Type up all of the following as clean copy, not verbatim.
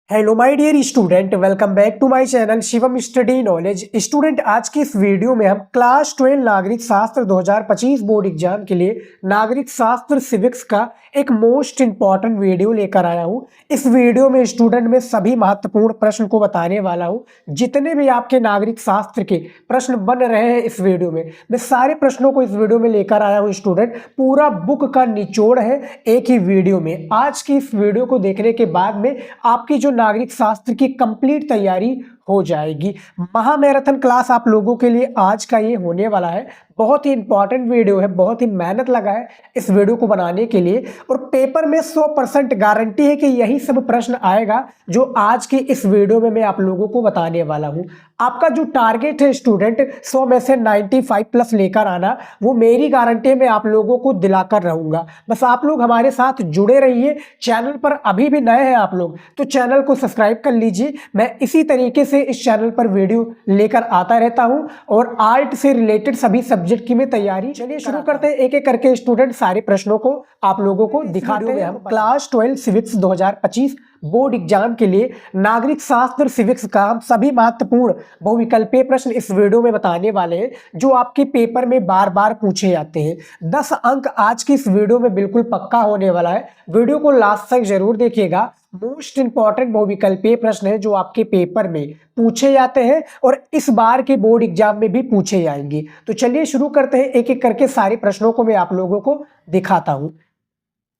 Hello my dear student, welcome back to my channel Shivam study knowledge. Student, आज की इस video में हम क्लास 12 नागरिक शास्त्र 2025 बोर्ड एग्जाम के लिए नागरिक शास्त्र सिविक्स का एक मोस्ट इंपॉर्टेंट वीडियो लेकर आया हूं। इस वीडियो में स्टूडेंट में सभी महत्वपूर्ण प्रश्न को बताने वाला हूं। जितने भी आपके नागरिक शास्त्र के प्रश्न बन रहे हैं इस वीडियो में, मैं सारे प्रश्नों को इस वीडियो में लेकर आया हूं। स्टूडेंट, पूरा बुक का निचोड़ है एक ही वीडियो में। आज की इस वीडियो को देखने के बाद में आपकी जो नागरिक शास्त्र की कंप्लीट तैयारी हो जाएगी। महामैराथन क्लास आप लोगों के लिए आज का ये होने वाला है। बहुत ही इंपॉर्टेंट वीडियो है, बहुत ही मेहनत लगा है इस वीडियो को बनाने के लिए, और पेपर में 100% गारंटी है कि यही सब प्रश्न आएगा जो आज की इस वीडियो में मैं आप लोगों को बताने वाला हूं। आपका जो टारगेट है स्टूडेंट 100 में से 95 प्लस लेकर आना, वो मेरी गारंटी में आप लोगों को दिलाकर रहूंगा। बस आप लोग हमारे साथ जुड़े रहिए। चैनल पर अभी भी नए हैं आप लोग तो चैनल को सब्सक्राइब कर लीजिए। मैं इसी तरीके से इस चैनल पर वीडियो लेकर आता रहता हूं और आर्ट से रिलेटेड सभी सब्जेक्ट की मैं तैयारी। चलिए शुरू करते हैं, एक एक करके स्टूडेंट सारे प्रश्नों को आप लोगों को दिखाते हैं। हम क्लास 12 सिविक्स 2025 बोर्ड एग्जाम के लिए नागरिक शास्त्र सिविक्स का हम सभी महत्वपूर्ण बहुविकल्पीय प्रश्न इस वीडियो में बताने वाले हैं जो आपके पेपर में बार बार पूछे जाते हैं। 10 अंक आज की इस वीडियो में बिल्कुल पक्का होने वाला है। वीडियो को लास्ट तक जरूर देखिएगा। मोस्ट इंपॉर्टेंट बहुविकल्पीय प्रश्न है जो आपके पेपर में पूछे जाते हैं और इस बार के बोर्ड एग्जाम में भी पूछे जाएंगे। तो चलिए शुरू करते हैं, एक एक करके सारे प्रश्नों को मैं आप लोगों को दिखाता हूं।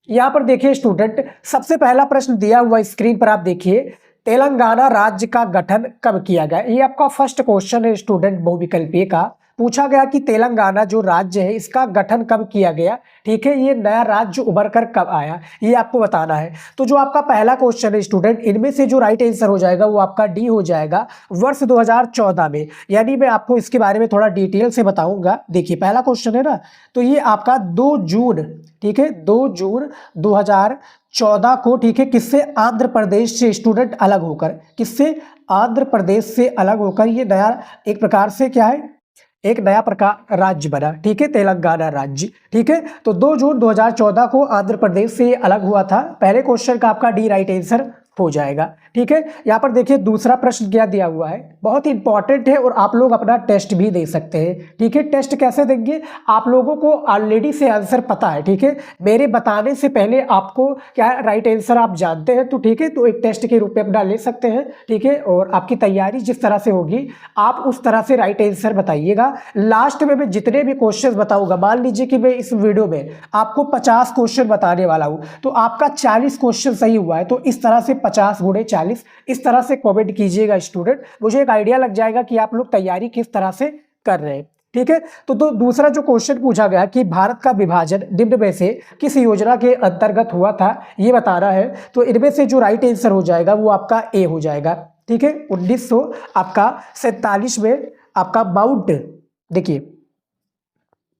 यहां पर देखिए स्टूडेंट, सबसे पहला प्रश्न दिया हुआ स्क्रीन पर आप देखिए, तेलंगाना राज्य का गठन कब किया गया। ये आपका फर्स्ट क्वेश्चन है स्टूडेंट बहुविकल्पीय का। पूछा गया कि तेलंगाना जो राज्य है इसका गठन कब किया गया। ठीक है, ये नया राज्य उभर कर कब आया, ये आपको बताना है। तो जो आपका पहला क्वेश्चन है स्टूडेंट, इनमें से जो राइट आंसर हो जाएगा वो आपका डी हो जाएगा, वर्ष 2014 में। यानी मैं आपको इसके बारे में थोड़ा डिटेल से बताऊंगा। देखिए पहला क्वेश्चन है ना, तो ये आपका 2 जून, ठीक है, 2 जून 2014 को, ठीक है, किससे, आंध्र प्रदेश से स्टूडेंट अलग होकर, किससे, आंध्र प्रदेश से अलग होकर ये नया एक प्रकार से क्या है, एक नया प्रकार राज्य बना। ठीक है, तेलंगाना राज्य। ठीक है, तो 2 जून 2014 को आंध्र प्रदेश से अलग हुआ था। पहले क्वेश्चन का आपका डी राइट आंसर हो जाएगा। ठीक है, यहाँ पर देखिए दूसरा प्रश्न क्या दिया हुआ है, बहुत ही इंपॉर्टेंट है और आप लोग अपना टेस्ट भी दे सकते हैं। ठीक है, टेस्ट कैसे देंगे, आप लोगों को ऑलरेडी से आंसर पता है। ठीक है, मेरे बताने से पहले आपको क्या राइट आंसर आप जानते हैं, तो ठीक है, तो एक टेस्ट के रूप में अपना ले सकते हैं। ठीक है, और आपकी तैयारी जिस तरह से होगी आप उस तरह से राइट आंसर बताइएगा। लास्ट में मैं जितने भी क्वेश्चन बताऊंगा, मान लीजिए कि मैं इस वीडियो में आपको 50 क्वेश्चन बताने वाला हूं, तो आपका 40 क्वेश्चन सही हुआ है, तो इस तरह से 50 गुणे 40 इस तरह से कमेंट कीजिएगा स्टूडेंट। मुझे एक आइडिया लग जाएगा कि आप लोग तैयारी किस तरह से कर रहे हैं। ठीक है, तो दूसरा जो क्वेश्चन पूछा गया कि भारत का विभाजन निम्न में से किस योजना के अंतर्गत हुआ था, ये बताना है। तो इनमें से जो राइट आंसर हो जाएगा वो आपका ए हो जाएगा। ठीक है, 1900 आपका 47 में आपका माउंट, देखिए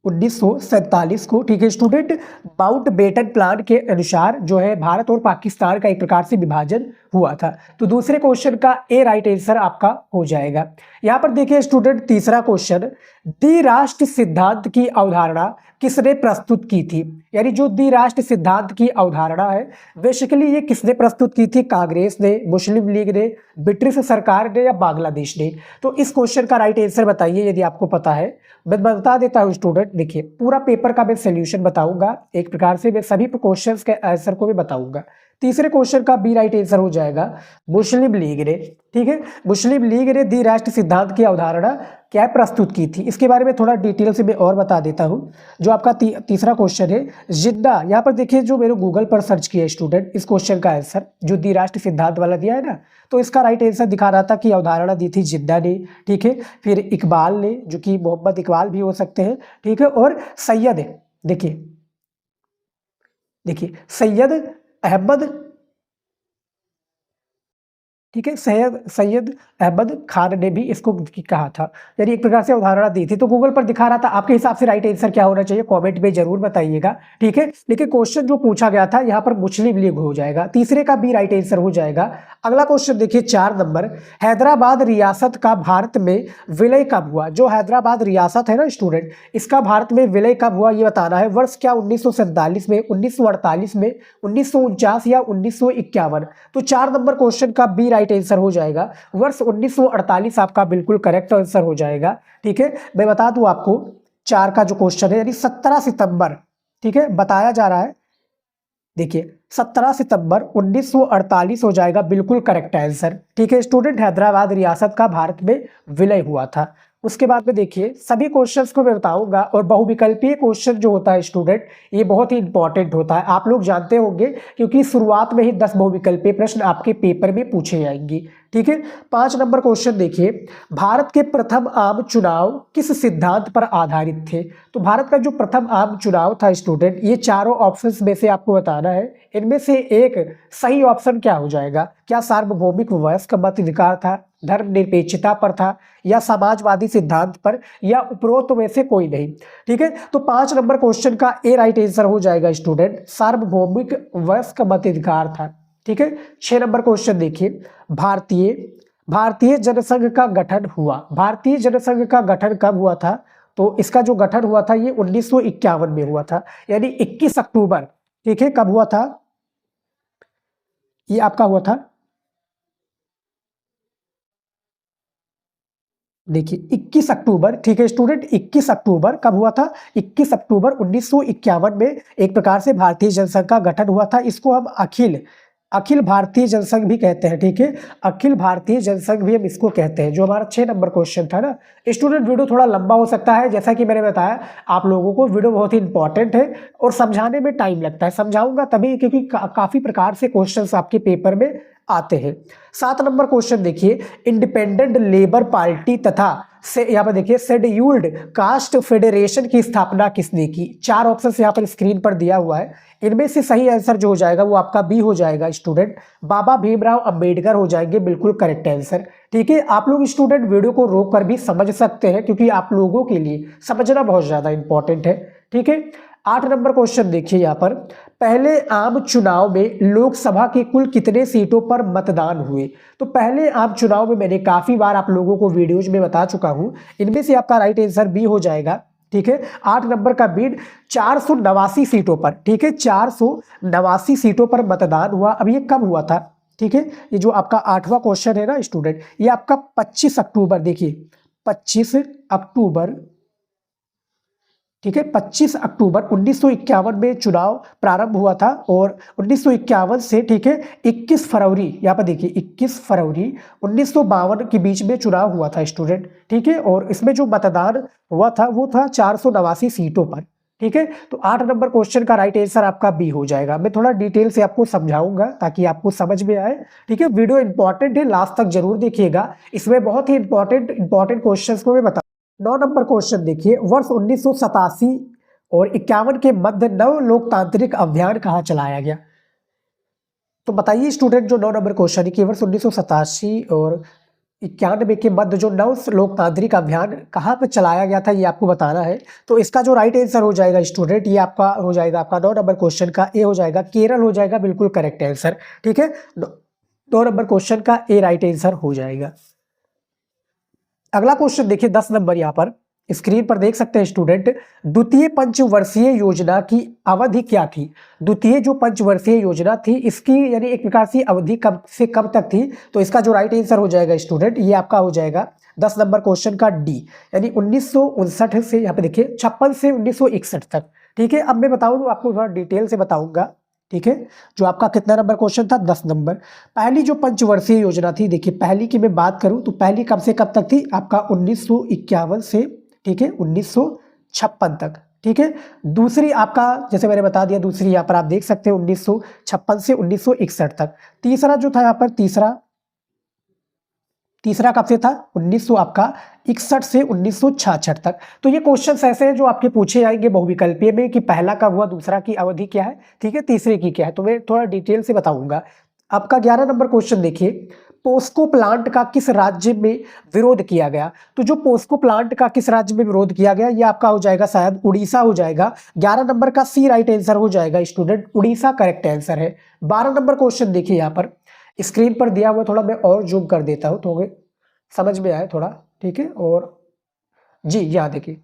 1947 को, ठीक है स्टूडेंट, माउंट बेटन प्लान के अनुसार जो है भारत और पाकिस्तान का एक प्रकार से विभाजन हुआ था। तो दूसरे क्वेश्चन का ए राइट आंसर आपका हो जाएगा। यहां पर देखिए स्टूडेंट तीसरा क्वेश्चन, द्विराष्ट्र सिद्धांत की अवधारणा किसने प्रस्तुत की थी। यानी जो द्विराष्ट्र सिद्धांत की अवधारणा है बेसिकली ये किसने प्रस्तुत की थी, कांग्रेस ने, मुस्लिम लीग ने, ब्रिटिश सरकार ने या बांग्लादेश ने। तो इस क्वेश्चन का राइट आंसर बताइए यदि आपको पता है। मैं बता देता हूं स्टूडेंट, देखिए पूरा पेपर का मैं सोल्यूशन बताऊंगा, एक प्रकार से मैं सभी क्वेश्चंस के आंसर को भी बताऊंगा। तीसरे क्वेश्चन का बी राइट आंसर हो जाएगा, मुस्लिम लीग ने। ठीक है, मुस्लिम लीग ने द्विराष्ट्र सिद्धांत की अवधारणा क्या प्रस्तुत की थी, इसके बारे में थोड़ा डिटेल से मैं और बता देता हूं। जो आपका तीसरा क्वेश्चन है जिद्दा, यहाँ पर देखिए जो मैंने गूगल पर सर्च किया स्टूडेंट, इस क्वेश्चन का आंसर जो द्विराष्ट्र सिद्धांत वाला दिया है ना, तो इसका राइट आंसर दिखा रहा था कि अवधारणा दी थी जिद्दा ने। ठीक है, फिर इकबाल ने, जो कि मोहम्मद इकबाल भी हो सकते हैं। ठीक है, और सैयद, देखिए देखिए सैयद अहमद, ठीक है, सैयद सैयद अहमद खान ने भी इसको कहा था, यानी एक प्रकार से अवधारणा दी थी। तो गूगल पर दिखा रहा था, आपके हिसाब से राइट आंसर क्या होना चाहिए कमेंट में जरूर बताइएगा। ठीक है, लेकिन क्वेश्चन जो पूछा गया था यहाँ पर मुस्लिम लीग हो जाएगा, तीसरे का भी राइट आंसर हो जाएगा। अगला क्वेश्चन देखिए 4 नंबर, हैदराबाद रियासत का भारत में विलय कब हुआ? जो हैदराबाद रियासत है ना स्टूडेंट, इसका भारत में विलय कब हुआ ये बताना है। वर्ष क्या 1947 में, 1948 में, 1949 या 1951? तो 4 नंबर क्वेश्चन का बी राइट आंसर हो जाएगा, वर्ष 1948 आपका बिल्कुल करेक्ट आंसर हो जाएगा। ठीक है, मैं बता दूं आपको 4 का जो क्वेश्चन है यानी 17 सितंबर, ठीक है, बताया जा रहा है। देखिए 17 सितंबर 1948 हो जाएगा बिल्कुल करेक्ट आंसर। ठीक है स्टूडेंट, हैदराबाद रियासत का भारत में विलय हुआ था। उसके बाद में देखिए सभी क्वेश्चंस को मैं बताऊंगा, और बहुविकल्पीय क्वेश्चन जो होता है स्टूडेंट ये बहुत ही इंपॉर्टेंट होता है, आप लोग जानते होंगे क्योंकि शुरुआत में ही 10 बहुविकल्पीय प्रश्न आपके पेपर में पूछे जाएंगे। ठीक है, 5 नंबर क्वेश्चन देखिए, भारत के प्रथम आम चुनाव किस सिद्धांत पर आधारित थे? तो भारत का जो प्रथम आम चुनाव था स्टूडेंट, ये चारों ऑप्शंस में से आपको बताना है, इनमें से एक सही ऑप्शन क्या हो जाएगा? क्या सार्वभौमिक वयस्क मताधिकार था, धर्मनिरपेक्षता पर था, या समाजवादी सिद्धांत पर, या उपरोक्त में से कोई नहीं? ठीक है, तो 5 नंबर क्वेश्चन का ए राइट आंसर हो जाएगा स्टूडेंट, सार्वभौमिक वयस्क मताधिकार था। ठीक है, 6 नंबर क्वेश्चन देखिए, भारतीय जनसंघ का गठन हुआ, भारतीय जनसंघ का गठन कब हुआ था? तो इसका जो गठन हुआ था ये 1951 में हुआ था, यानी 21 अक्टूबर। ठीक है, कब हुआ था? ये आपका हुआ था, देखिए 21 अक्टूबर। ठीक है स्टूडेंट, 21 अक्टूबर कब हुआ था? 21 अक्टूबर 1951 में एक प्रकार से भारतीय जनसंघ का गठन हुआ था। इसको हम अखिल भारतीय जनसंघ भी कहते हैं। ठीक है, अखिल भारतीय जनसंघ भी हम इसको कहते हैं। जो हमारा 6 नंबर क्वेश्चन था ना स्टूडेंट, वीडियो थोड़ा लंबा हो सकता है, जैसा कि मैंने बताया आप लोगों को वीडियो बहुत ही इंपॉर्टेंट है और समझाने में टाइम लगता है, समझाऊंगा तभी क्योंकि काफी प्रकार से क्वेश्चंस आपके पेपर में आते हैं। 7 नंबर क्वेश्चन देखिए, इंडिपेंडेंट लेबर पार्टी तथा से यहाँ पर देखिए शेड्यूल्ड कास्ट फेडरेशन की स्थापना किसने की? 4 ऑप्शन यहाँ पर स्क्रीन पर दिया हुआ है, इनमें से सही आंसर जो हो जाएगा वो आपका बी हो जाएगा स्टूडेंट, बाबा भीमराव अंबेडकर हो जाएंगे बिल्कुल करेक्ट आंसर। ठीक है, आप लोग स्टूडेंट वीडियो को रोक कर भी समझ सकते हैं क्योंकि आप लोगों के लिए समझना बहुत ज्यादा इंपॉर्टेंट है। ठीक है, 8 नंबर क्वेश्चन देखिए यहाँ पर, पहले आम चुनाव में लोकसभा की कुल कितने सीटों पर मतदान हुए? तो पहले आम चुनाव में मैंने काफी बार आप लोगों को वीडियोज में बता चुका हूं, इनमें से आपका राइट आंसर बी हो जाएगा। ठीक है, 8 नंबर का बीड 489 सीटों पर। ठीक है, 489 सीटों पर मतदान हुआ। अब ये कब हुआ था? ठीक है, ये जो आपका 8वां क्वेश्चन है ना स्टूडेंट, ये आपका 25 अक्टूबर, देखिए 25 अक्टूबर, ठीक है, 25 अक्टूबर 1951 में चुनाव प्रारंभ हुआ था और 1951 से ठीक है 21 फरवरी, यहाँ पर देखिए 21 फरवरी 1952 के बीच में चुनाव हुआ था स्टूडेंट। ठीक है, और इसमें जो मतदान हुआ था वो था 489 सीटों पर। ठीक है, तो 8 नंबर क्वेश्चन का राइट आंसर आपका बी हो जाएगा। मैं थोड़ा डिटेल से आपको समझाऊंगा ताकि आपको समझ में आए। ठीक है, वीडियो इंपॉर्टेंट है, लास्ट तक जरूर देखिएगा, इसमें बहुत ही इंपॉर्टेंट क्वेश्चंस को मैं बता। 9 नंबर क्वेश्चन देखिए, वर्ष 1987 और 51 के मध्य नव लोकतांत्रिक अभियान कहाँ चलाया गया? तो बताइए स्टूडेंट, जो 9 नंबर क्वेश्चन है कि वर्ष 1987 और 91 के मध्य जो नव लोकतांत्रिक अभियान कहाँ पर चलाया गया था, ये आपको बताना है। तो इसका जो राइट आंसर हो जाएगा स्टूडेंट, ये आपका हो जाएगा, आपका 9 नंबर क्वेश्चन का ए हो जाएगा, केरल हो जाएगा बिल्कुल करेक्ट आंसर। ठीक है, 9 नंबर क्वेश्चन का ए राइट आंसर हो जाएगा। अगला क्वेश्चन देखिए 10 नंबर, यहाँ पर स्क्रीन पर देख सकते हैं स्टूडेंट, द्वितीय पंचवर्षीय योजना की अवधि क्या थी? द्वितीय जो पंचवर्षीय योजना थी इसकी यानी एक प्रकार से अवधि कब से कब तक थी? तो इसका जो राइट आंसर हो जाएगा स्टूडेंट, ये आपका हो जाएगा 10 नंबर क्वेश्चन का डी, यानी 1959 से यहाँ पे देखिए 56 से 1961 तक। ठीक है, अब मैं बताऊँ आपको थोड़ा डिटेल से बताऊंगा। ठीक है, जो आपका कितना नंबर क्वेश्चन था? 10 नंबर। पहली जो पंचवर्षीय योजना थी, देखिए पहली की मैं बात करूं तो पहली कब से कब तक थी? आपका 1951 से ठीक है 1956 तक। ठीक है, दूसरी आपका जैसे मैंने बता दिया, दूसरी यहाँ पर आप देख सकते हैं 1956 से 1961 तक। तीसरा जो था यहाँ पर तीसरा कब से था? 1961 से 1966 तक। तो ये क्वेश्चंस ऐसे हैं जो आपके पूछे जाएंगे बहुविकल्पीय में कि पहला कब हुआ, दूसरा की अवधि क्या है, ठीक है, तीसरे की क्या है। तो मैं थोड़ा डिटेल से बताऊंगा। आपका 11 नंबर क्वेश्चन देखिए, पोस्को प्लांट का किस राज्य में विरोध किया गया? तो जो पोस्को प्लांट का किस राज्य में विरोध किया गया, ये आपका हो जाएगा शायद उड़ीसा हो जाएगा। 11 नंबर का सी राइट आंसर हो जाएगा स्टूडेंट, उड़ीसा करेक्ट आंसर है। 12 नंबर क्वेश्चन देखिए, यहाँ पर स्क्रीन पर दिया हुआ, थोड़ा मैं और जूम कर देता हूं तो समझ में आए थोड़ा, ठीक है। और जी यहाँ देखिए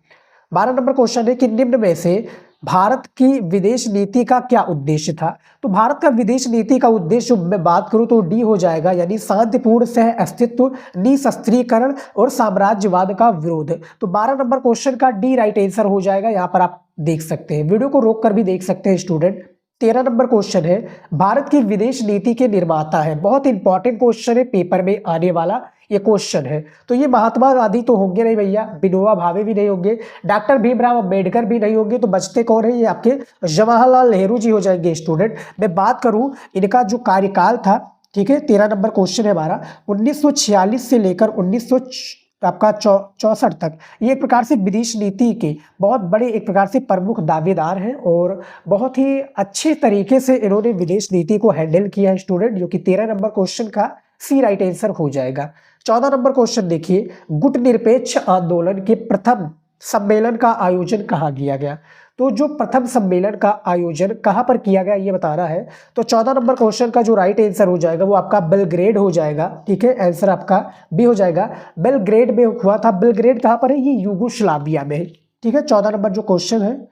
12 नंबर क्वेश्चन है कि निम्न में से भारत की विदेश नीति का क्या उद्देश्य था? तो भारत का विदेश नीति का उद्देश्य मैं बात करूं तो डी हो जाएगा, यानी शांतिपूर्ण सह अस्तित्व, निशस्त्रीकरण और साम्राज्यवाद का विरोध। तो 12 नंबर क्वेश्चन का डी राइट आंसर हो जाएगा। यहाँ पर आप देख सकते हैं, वीडियो को रोक कर भी देख सकते हैं स्टूडेंट। 13 नंबर क्वेश्चन है, भारत की विदेश नीति के निर्माता है। बहुत इंपॉर्टेंट क्वेश्चन है, पेपर में आने वाला ये क्वेश्चन है। तो ये महात्मा गांधी तो होंगे नहीं भैया, विनोबा भावे भी नहीं होंगे, डॉक्टर भीमराव अंबेडकर भी नहीं होंगे, तो बचते कौन है? ये आपके जवाहरलाल नेहरू जी हो जाएंगे स्टूडेंट। मैं बात करूं इनका जो कार्यकाल था, ठीक है, 13 नंबर क्वेश्चन है हमारा, 1946 से लेकर 1964 तक, ये एक प्रकार से विदेश नीति के बहुत बड़े एक प्रकार से प्रमुख दावेदार हैं और बहुत ही अच्छे तरीके से इन्होंने विदेश नीति को हैंडल किया है स्टूडेंट, जो कि 13 नंबर क्वेश्चन का सी राइट आंसर हो जाएगा। 14 नंबर क्वेश्चन देखिए, गुट निरपेक्ष आंदोलन के प्रथम सम्मेलन का आयोजन कहाँ किया गया? तो जो प्रथम सम्मेलन का आयोजन कहाँ पर किया गया ये बताना है। तो 14 नंबर क्वेश्चन का जो राइट आंसर हो जाएगा वो आपका बेलग्रेड हो जाएगा, ठीक है, आंसर आपका बी हो जाएगा। बेलग्रेड में हुआ था। बेलग्रेड कहाँ पर है? ये यूगोस्लाविया में है, ठीक है। 14 नंबर जो क्वेश्चन है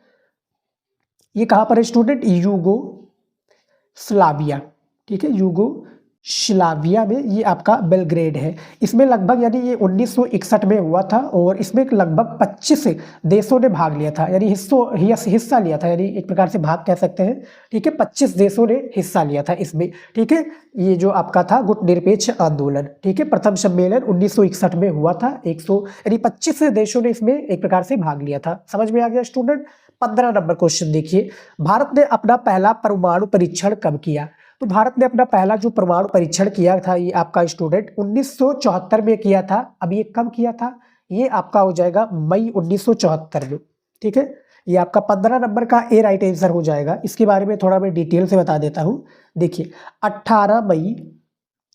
ये कहाँ पर है स्टूडेंट? यूगोस्लाविया, ठीक है, यूगोस्लाविया में ये आपका बेलग्रेड है। इसमें लगभग यानी ये 1961 में हुआ था और इसमें लगभग 25 देशों ने भाग लिया था, यानी हिस्सा लिया था, यानी एक प्रकार से भाग कह सकते हैं, ठीक है। 25 देशों ने हिस्सा लिया था इसमें, ठीक है। ये जो आपका था गुट निरपेक्ष आंदोलन, ठीक है, प्रथम सम्मेलन 1961 में हुआ था। 100 यानी 25 देशों ने इसमें एक प्रकार से भाग लिया था। समझ में आ गया स्टूडेंट। 15 नंबर क्वेश्चन देखिए, भारत ने अपना पहला परमाणु परीक्षण कब किया? तो भारत ने अपना पहला जो परमाणु परीक्षण किया था ये आपका स्टूडेंट 1974 में किया था। अब ये कब किया था? ये आपका हो जाएगा मई 1974 में, ठीक है। ये आपका 15 नंबर का ए राइट आंसर हो जाएगा। इसके बारे में थोड़ा मैं डिटेल से बता देता हूँ। देखिए 18 मई,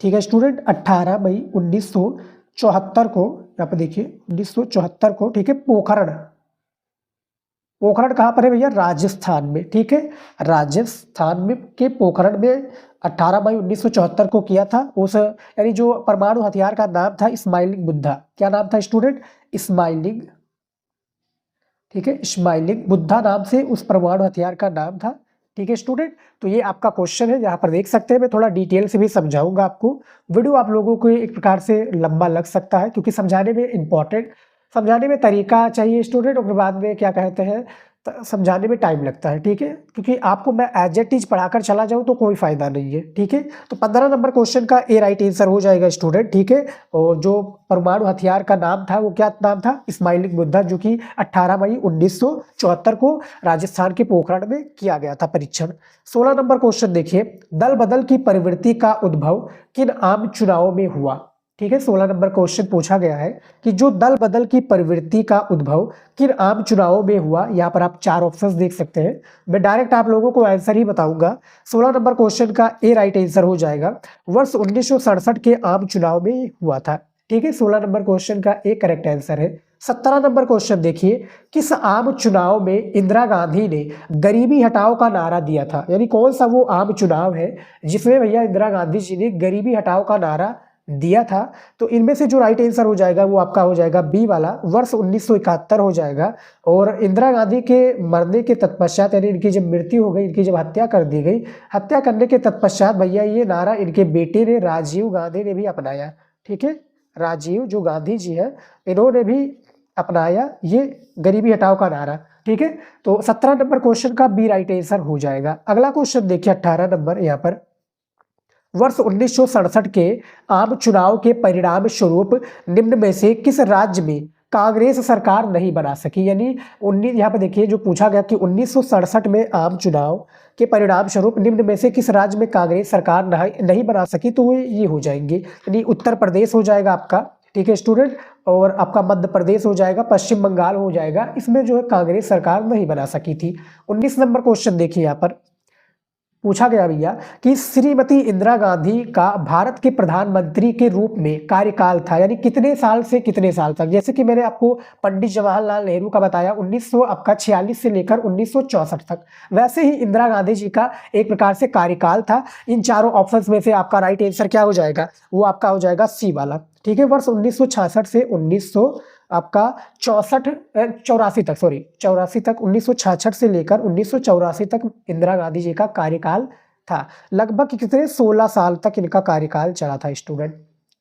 ठीक है स्टूडेंट, 18 मई 1974 को, यहाँ पे देखिए 1974 को, ठीक है, पोखरण कहाँ पर है भैया? राजस्थान में, ठीक है, राजस्थान में के पोखरण में 18 मई 1974 को किया था। उस यानी जो परमाणु हथियार का नाम था स्माइलिंग बुद्धा। क्या नाम था स्टूडेंट? स्माइलिंग, ठीक है, स्माइलिंग बुद्धा नाम से उस परमाणु हथियार का नाम था, ठीक है स्टूडेंट। तो ये आपका क्वेश्चन है, यहाँ पर देख सकते हैं। मैं थोड़ा डिटेल से भी समझाऊंगा आपको। वीडियो आप लोगों को एक प्रकार से लंबा लग सकता है क्योंकि समझाने में इंपॉर्टेंट, समझाने में तरीका चाहिए स्टूडेंट, और बाद में क्या कहते हैं समझाने में टाइम लगता है, ठीक है, क्योंकि आपको मैं एज इट इज पढ़ाकर चला जाऊं तो कोई फायदा नहीं है, ठीक है। तो 15 नंबर क्वेश्चन का ए राइट आंसर हो जाएगा स्टूडेंट, ठीक है। और जो परमाणु हथियार का नाम था वो क्या नाम था? स्माइलिंग बुद्धा, जो कि 18 मई 1974 को राजस्थान के पोखरण में किया गया था परीक्षण। 16 नंबर क्वेश्चन देखिए, दल बदल की प्रवृत्ति का उद्भव किन आम चुनावों में हुआ? ठीक है, 16 नंबर क्वेश्चन पूछा गया है कि जो दल बदल की प्रवृत्ति का उद्भव किन आम चुनावों में हुआ। यहाँ पर आप 4 ऑप्शंस देख सकते हैं। मैं डायरेक्ट आप लोगों को आंसर ही बताऊंगा। 16 नंबर क्वेश्चन का ए राइट आंसर हो जाएगा, वर्ष 1967 के आम चुनाव में हुआ था, ठीक है। 16 नंबर क्वेश्चन का ए करेक्ट आंसर है। 17 नंबर क्वेश्चन देखिए, किस आम चुनाव में इंदिरा गांधी ने गरीबी हटाओ का नारा दिया था? यानी कौन सा वो आम चुनाव है जिसमें भैया इंदिरा गांधी जी ने गरीबी हटाओ का नारा दिया था? तो इनमें से जो राइट आंसर हो जाएगा वो आपका हो जाएगा बी वाला, वर्ष 1971 हो जाएगा। और इंदिरा गांधी के मरने के तत्पश्चात, यानी इनकी जब मृत्यु हो गई, इनकी जब हत्या कर दी गई, हत्या करने के तत्पश्चात भैया ये नारा इनके बेटे ने, राजीव गांधी ने भी अपनाया, ठीक है। राजीव जो गांधी जी है इन्होंने भी अपनाया ये गरीबी हटाओ का नारा, ठीक है। तो 17 नंबर क्वेश्चन का बी राइट आंसर हो जाएगा। अगला क्वेश्चन देखिए 18 नंबर, यहाँ पर वर्ष 1967 के आम चुनाव के परिणाम स्वरूप निम्न में से किस राज्य में कांग्रेस सरकार नहीं बना सकी? यानी 19, यहाँ पे देखिए जो पूछा गया कि 1967 में आम चुनाव के परिणाम स्वरूप निम्न में से किस राज्य में कांग्रेस सरकार नहीं बना सकी, तो ये हो जाएंगे, यानी उत्तर प्रदेश हो जाएगा आपका, ठीक है स्टूडेंट, और आपका मध्य प्रदेश हो जाएगा, पश्चिम बंगाल हो जाएगा। इसमें जो है कांग्रेस सरकार नहीं बना सकी थी। 19 नंबर क्वेश्चन देखिए, यहाँ पर पूछा गया भैया कि श्रीमती इंदिरा गांधी का भारत के प्रधानमंत्री के रूप में कार्यकाल था, यानी कितने साल से कितने साल तक। जैसे कि मैंने आपको पंडित जवाहरलाल नेहरू का बताया 1946 से लेकर 1964 तक, वैसे ही इंदिरा गांधी जी का एक प्रकार से कार्यकाल था। इन चारों ऑप्शंस में से आपका राइट आंसर क्या हो जाएगा, वो आपका हो जाएगा सी वाला। ठीक है, वर्ष 1966 से 1900 आपका 84 तक, सॉरी 84 तक, 1966 से लेकर 1984 तक इंदिरा गांधी जी का कार्यकाल था। लगभग कितने 16 साल तक इनका कार्यकाल चला था स्टूडेंट।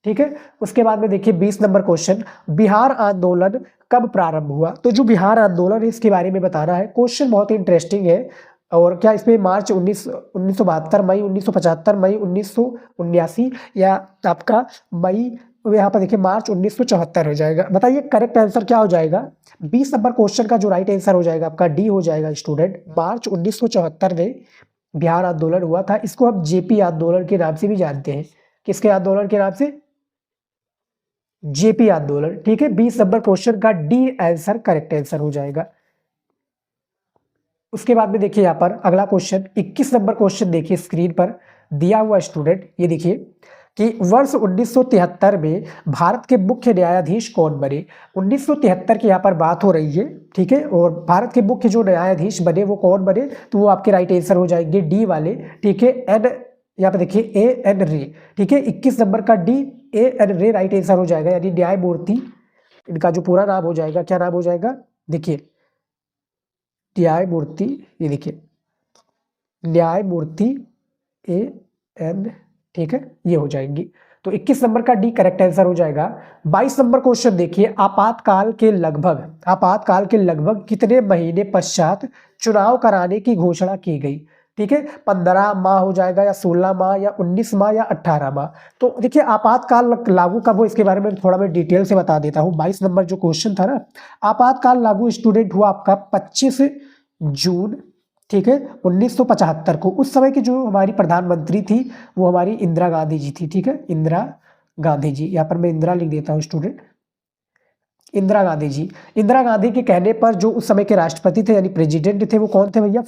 ठीक है, उसके बाद में देखिए 20 नंबर क्वेश्चन, बिहार आंदोलन कब प्रारंभ हुआ। तो जो बिहार आंदोलन है इसके बारे में बताना है। क्वेश्चन बहुत ही इंटरेस्टिंग है। और क्या इसमें मार्च 1972, मई 1975, मई 1979 या आपका मई, यहाँ पर देखिए मार्च 1974 हो जाएगा। बताइए करेक्ट आंसर क्या हो जाएगा। 20 नंबर क्वेश्चन का जो राइट आंसर हो जाएगा आपका डी हो जाएगा स्टूडेंट। मार्च 1974 में बिहार आंदोलन हुआ था। इसको हम जेपी आंदोलन के नाम से भी जानते हैं। किसके आंदोलन के नाम से, जेपी आंदोलन। ठीक है, 20 नंबर क्वेश्चन का डी आंसर करेक्ट आंसर हो जाएगा। उसके बाद में देखिए यहाँ पर अगला क्वेश्चन 21 नंबर क्वेश्चन देखिए स्क्रीन पर दिया हुआ स्टूडेंट, ये देखिए कि वर्ष 1973 में भारत के मुख्य न्यायाधीश कौन बने। 1973 की यहाँ पर बात हो रही है। ठीक है, और भारत के मुख्य जो न्यायाधीश बने वो कौन बने, तो वो आपके राइट आंसर हो जाएंगे डी वाले। ठीक है, एन, यहाँ पर देखिए ए एन रे। ठीक है, 21 नंबर का डी ए एन रे राइट आंसर हो जाएगा, यानी न्यायमूर्ति, इनका जो पूरा नाम हो जाएगा, क्या नाम हो जाएगा, देखिए न्यायमूर्ति, ये देखिए न्यायमूर्ति ए एन। ठीक है, ये हो जाएंगी। तो 21 नंबर का डी करेक्ट आंसर हो जाएगा। 22 नंबर क्वेश्चन देखिए, आपातकाल के लगभग कितने महीने पश्चात चुनाव कराने की घोषणा की गई। ठीक है, 15 माह हो जाएगा या 16 माह या 19 माह या 18 माह। तो देखिए आपातकाल लागू कब हो, इसके बारे में थोड़ा मैं डिटेल से बता देता हूँ। 22 नंबर जो क्वेश्चन था ना, आपातकाल लागू स्टूडेंट हुआ आपका 25 जून, ठीक है, 1975 को। उस समय की जो हमारी प्रधानमंत्री थी वो हमारी इंदिरा गांधी जी थी। ठीक है, इंदिरा गांधी जी, यहाँ पर मैं इंदिरा लिख देता हूँ स्टूडेंट, इंदिरा गांधी जी। इंदिरा गांधी के कहने पर जो उस समय के राष्ट्रपति थे यानी प्रेसिडेंट थे वो कौन थे भैया,